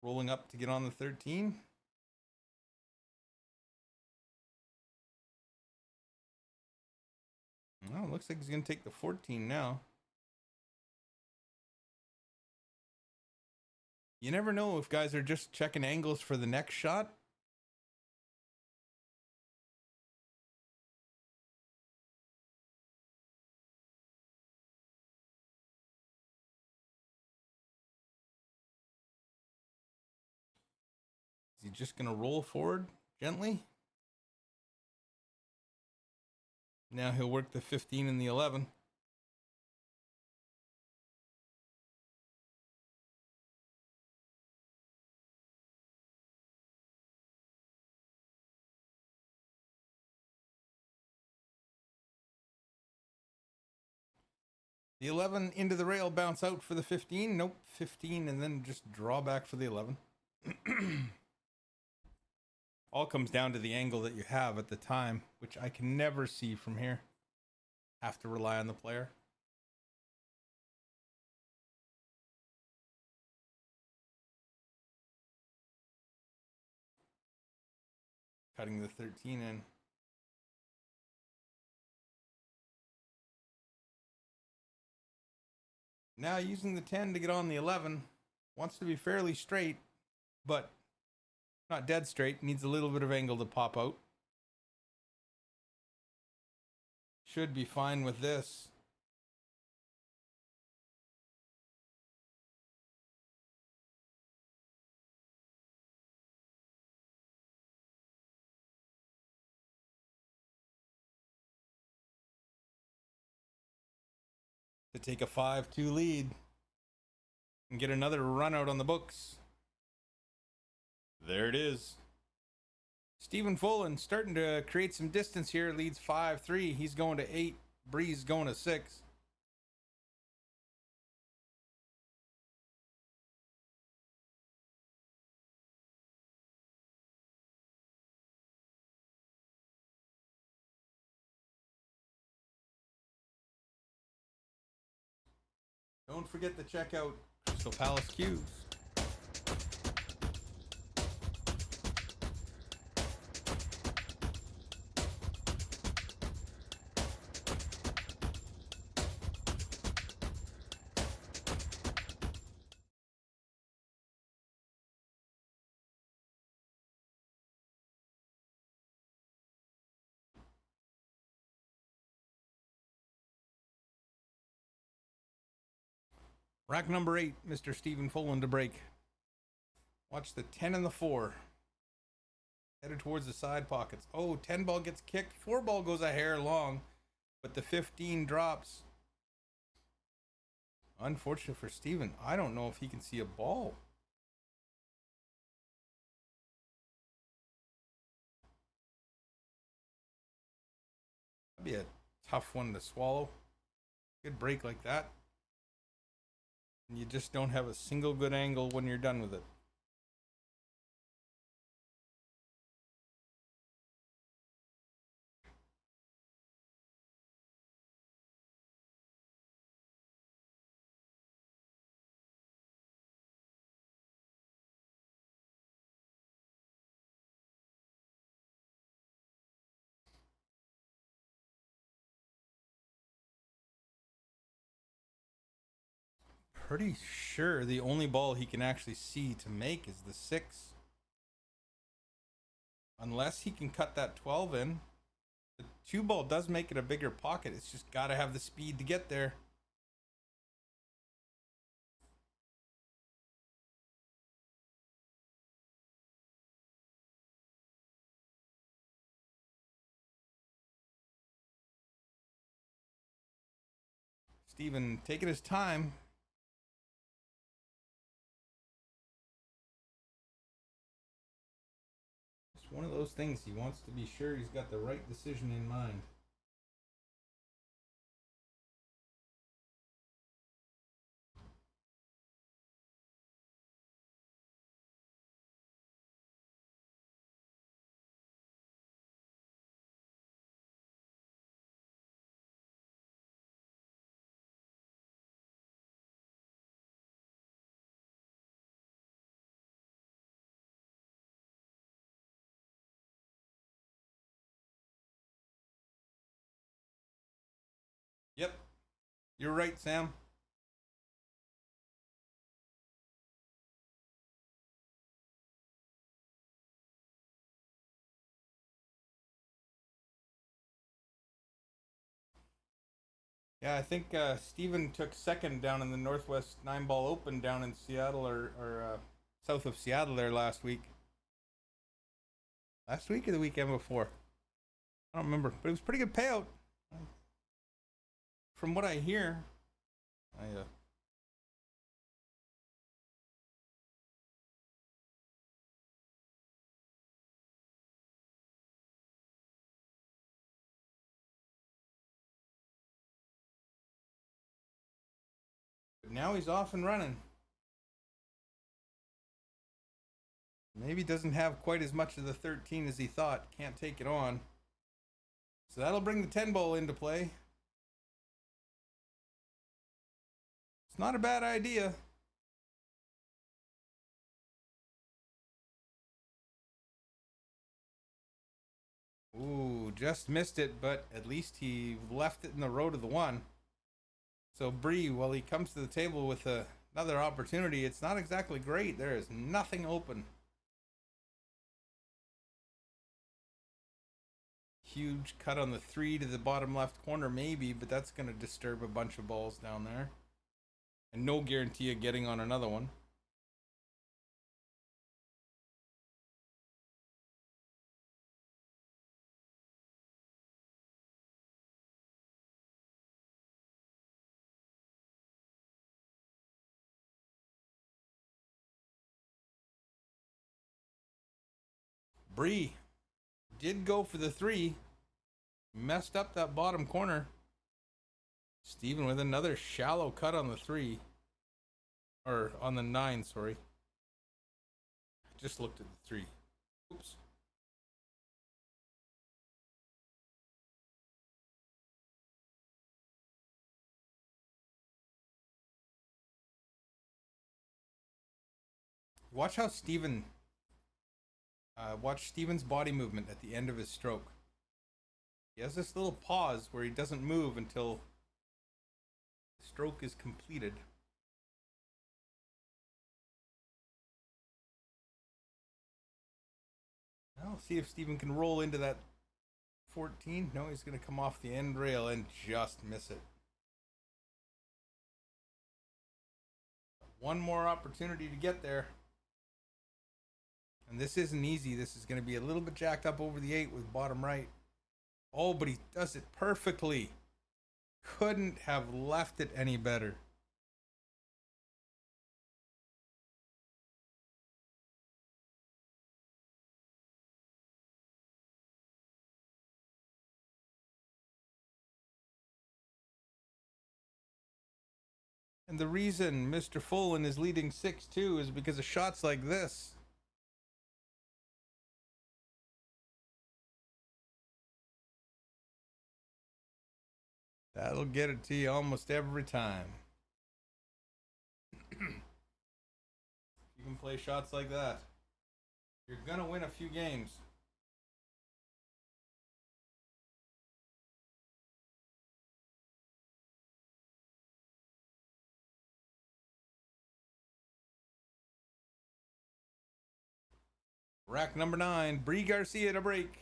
Rolling up to get on the 13. Well, looks like he's going to take the 14 now. You never know if guys are just checking angles for the next shot. Is he just going to roll forward gently? Now he'll work the 15 and the 11. The 11 into the rail, bounce out for the 15. Nope, 15 and then just draw back for the 11. All comes down to the angle that you have at the time, which I can never see from here. Have to rely on the player. Cutting the 13 in. Now using the 10 to get on the 11. Wants to be fairly straight, but not dead straight. Needs a little bit of angle to pop out. Should be fine with this. To take a 5-2 lead and get another run out on the books. There it is. Stephen Fullen starting to create some distance here. Leads 5-3. He's going to 8. Breeze going to 6. Don't forget to check out Crystal Palace Cubes. Rack number 8, Mr. Stephen Fullen to break. Watch the 10 and the 4. Headed towards the side pockets. Oh, 10 ball gets kicked. 4 ball goes a hair long, but the 15 drops. Unfortunate for Stephen. I don't know if he can see a ball. That'd be a tough one to swallow. Good break like that. And you just don't have a single good angle when you're done with it. Pretty sure the only ball he can actually see to make is the 6. Unless he can cut that 12 in. The 2 ball does make it a bigger pocket. It's just got to have the speed to get there. Steven taking his time. It's one of those things. He wants to be sure he's got the right decision in mind. Yep, you're right, Sam. Yeah, I think Steven took second down in the Northwest 9 Ball Open down in Seattle or south of Seattle there last week. Last week or the weekend before? I don't remember, but it was a pretty good payout. From what I hear, I but now he's off and running. Maybe doesn't have quite as much of the 13 as he thought. Can't take it on. So that'll bring the 10 ball into play. It's not a bad idea. Ooh, just missed it, but at least he left it in the road of the one. So Bree, while he comes to the table with another opportunity, it's not exactly great. There is nothing open. Huge cut on the 3 to the bottom left corner, maybe, but that's going to disturb a bunch of balls down there. And no guarantee of getting on another one. Bree did go for the 3. Messed up that bottom corner. Steven with another shallow cut on the 3. Or on the 9, sorry. Just looked at the 3. Oops. Watch how Steven watch Steven's body movement at the end of his stroke. He has this little pause where he doesn't move until the stroke is completed. I'll see if Steven can roll into that 14. No, he's going to come off the end rail and just miss it. One more opportunity to get there. And this isn't easy. This is going to be a little bit jacked up over the 8 with bottom right. Oh, but he does it perfectly. Couldn't have left it any better. And the reason Mr. Fullen is leading 6-2 is because of shots like this. That'll get it to you almost every time. You can play shots like that, you're gonna win a few games. Rack number 9, Bree Garcia to break.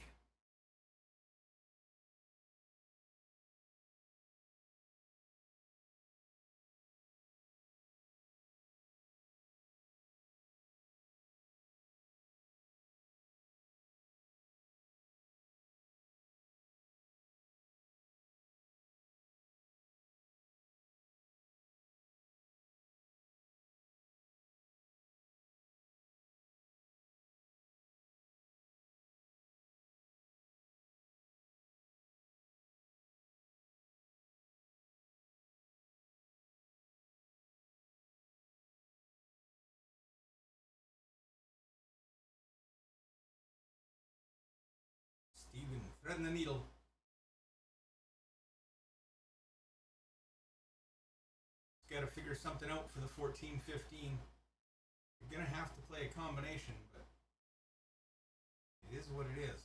Threading the needle. Got to figure something out for the 14-15. You're going to have to play a combination, but it is what it is.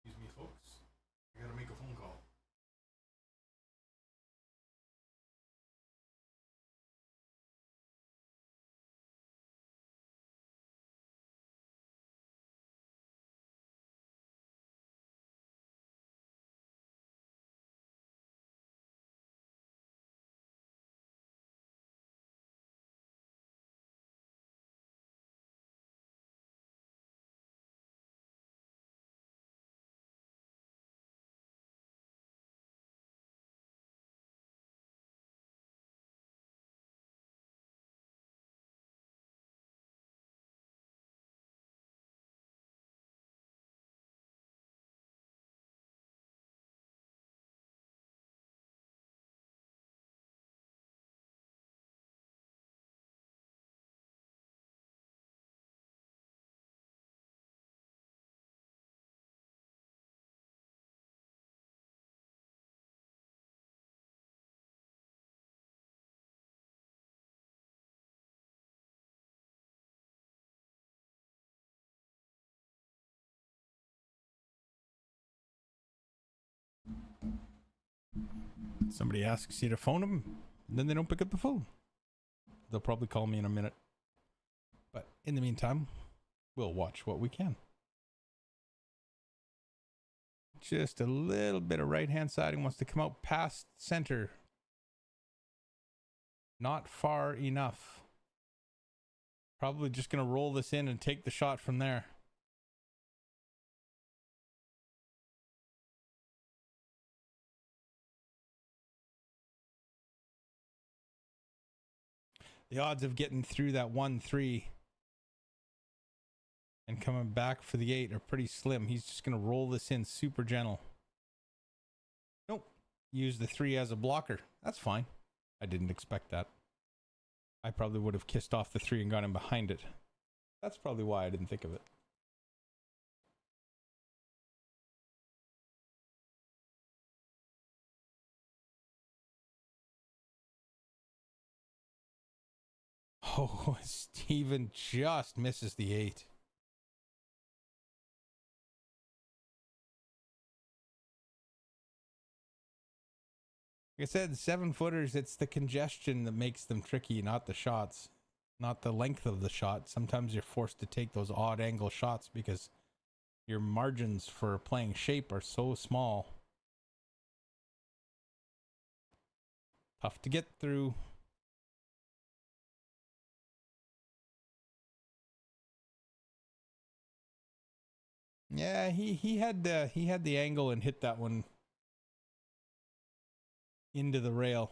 Excuse me, folks. I got to make a phone call. Somebody asks you to phone them, and then they don't pick up the phone. They'll probably call me in a minute. But in the meantime, we'll watch what we can. Just a little bit of right-hand siding wants to come out past center. Not far enough. Probably just going to roll this in and take the shot from there. The odds of getting through that 1-3 and coming back for the 8 are pretty slim. He's just going to roll this in super gentle. Nope. Use the 3 as a blocker. That's fine. I didn't expect that. I probably would have kissed off the 3 and got him behind it. That's probably why I didn't think of it. Oh, Steven just misses the 8. Like I said, 7-footers, it's the congestion that makes them tricky, not the shots, not the length of the shot. Sometimes you're forced to take those odd angle shots because your margins for playing shape are so small. Tough to get through. Yeah, he had the angle and hit that one into the rail.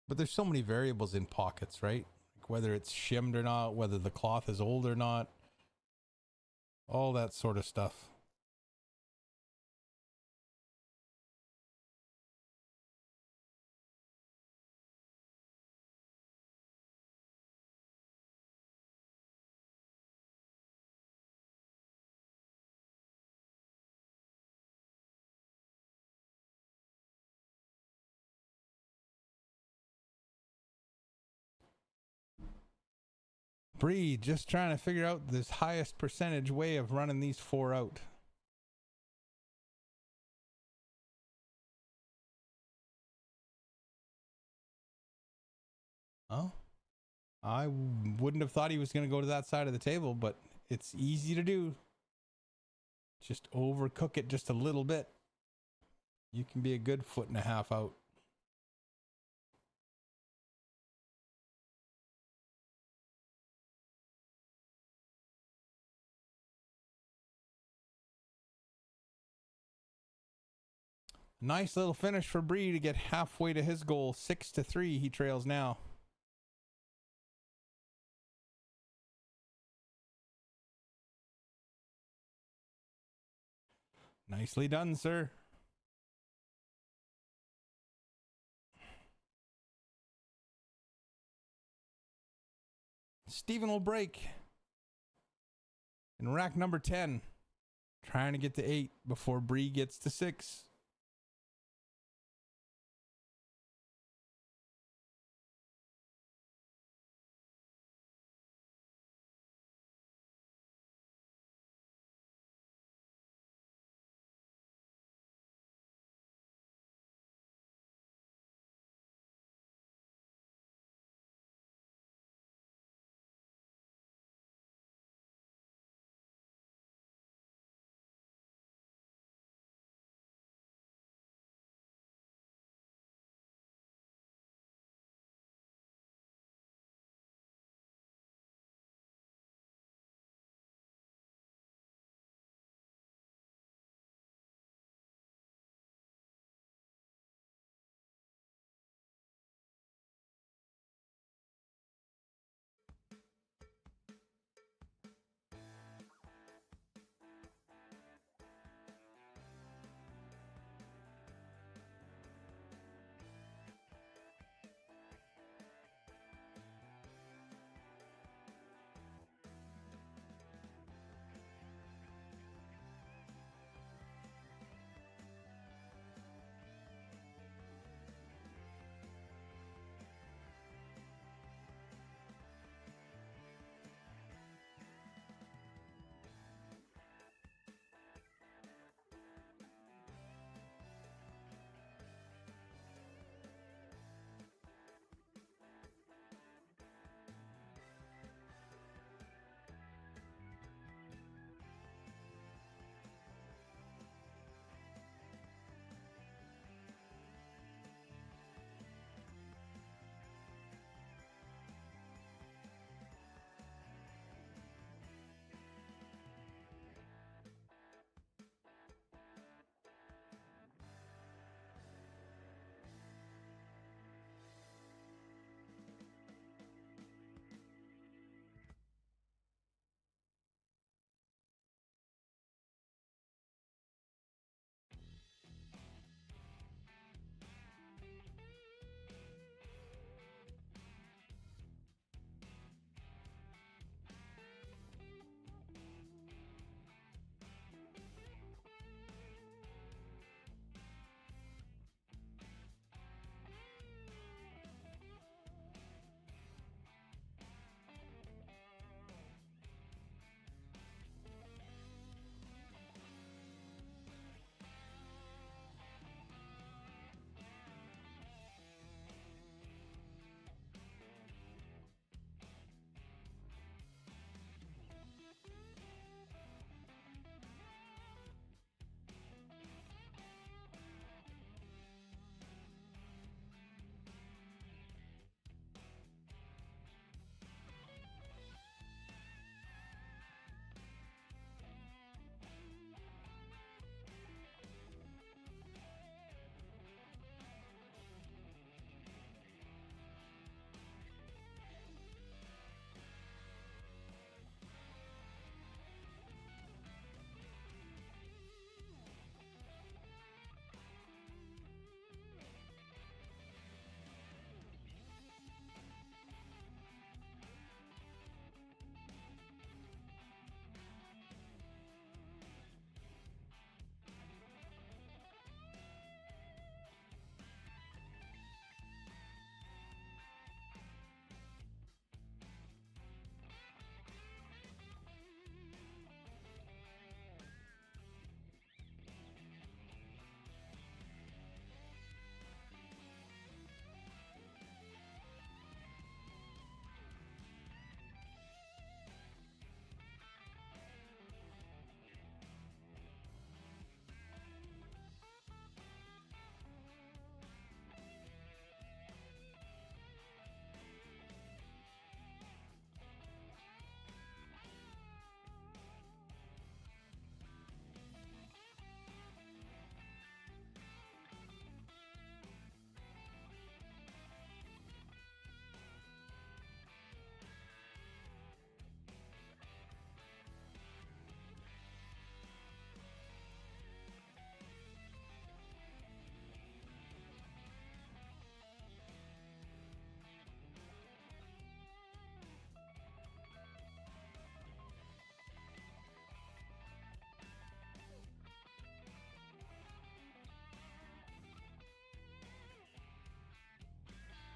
But there's so many variables in pockets, right? Like whether it's shimmed or not, whether the cloth is old or not, all that sort of stuff. Bree, just trying to figure out this highest percentage way of running these 4 out. Oh, I wouldn't have thought he was going to go to that side of the table, but it's easy to do. Just overcook it just a little bit. You can be a good 1.5 feet out. Nice little finish for Bree to get halfway to his goal. 6-3 he trails now. Nicely done, sir. Steven will break in rack number 10. Trying to get to 8 before Bree gets to 6.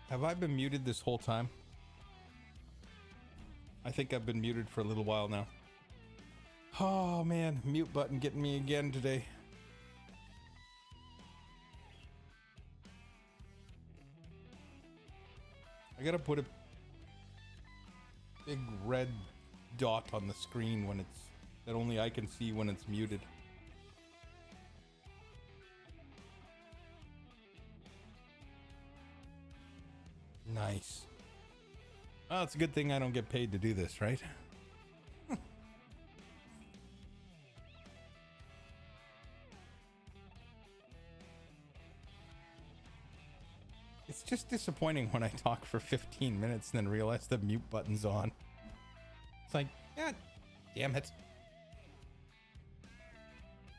Have I been muted this whole time? I think I've been muted for a little while now. Oh man, mute button getting me again today. I gotta put a big red dot on the screen when it's, that only I can see when it's muted. Nice. Oh, it's a good thing I don't get paid to do this, right? It's just disappointing when I talk for 15 minutes and then realize the mute button's on. It's like, yeah, damn it.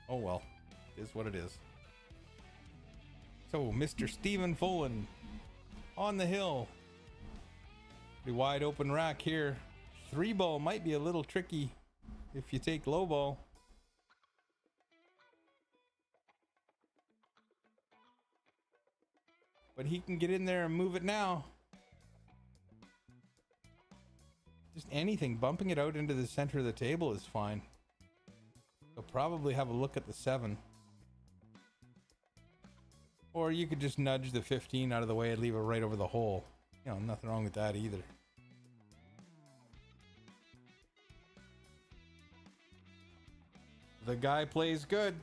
Oh well, it is what it is. So, Mr. Stephen Folan on the hill. Pretty wide open rack here. 3-ball might be a little tricky if you take low ball. But he can get in there and move it now. Just anything, bumping it out into the center of the table is fine. He'll probably have a look at the 7. Or you could just nudge the 15 out of the way and leave it right over the hole. You know, nothing wrong with that either. The guy plays good.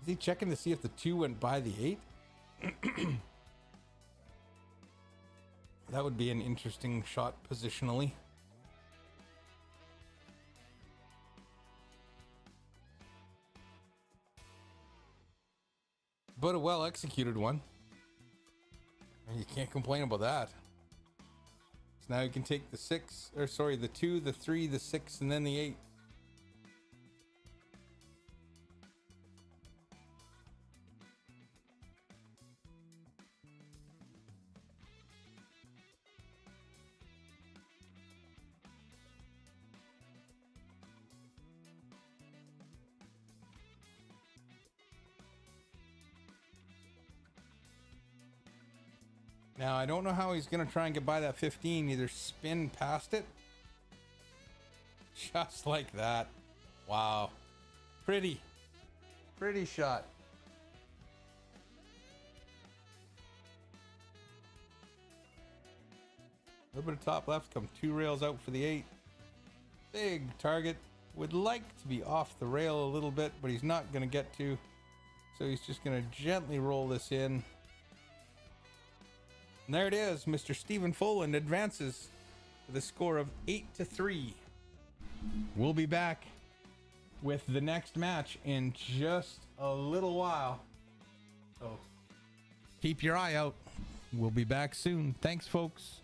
Is he checking to see if the 2 went by the 8? That would be an interesting shot positionally. But a well executed one. And you can't complain about that. So now you can take the 6, or sorry, the 2, the 3, the 6, and then the 8. Now, I don't know how he's going to try and get by that 15. Either spin past it. Just like that. Wow. Pretty. Pretty shot. A little bit of top left. Come 2 rails out for the 8. Big target. Would like to be off the rail a little bit, but he's not going to get to. So he's just going to gently roll this in. And there it is. Mr. Stephen Folan advances with a score of 8-3. We'll be back with the next match in just a little while. So keep your eye out. We'll be back soon. Thanks, folks.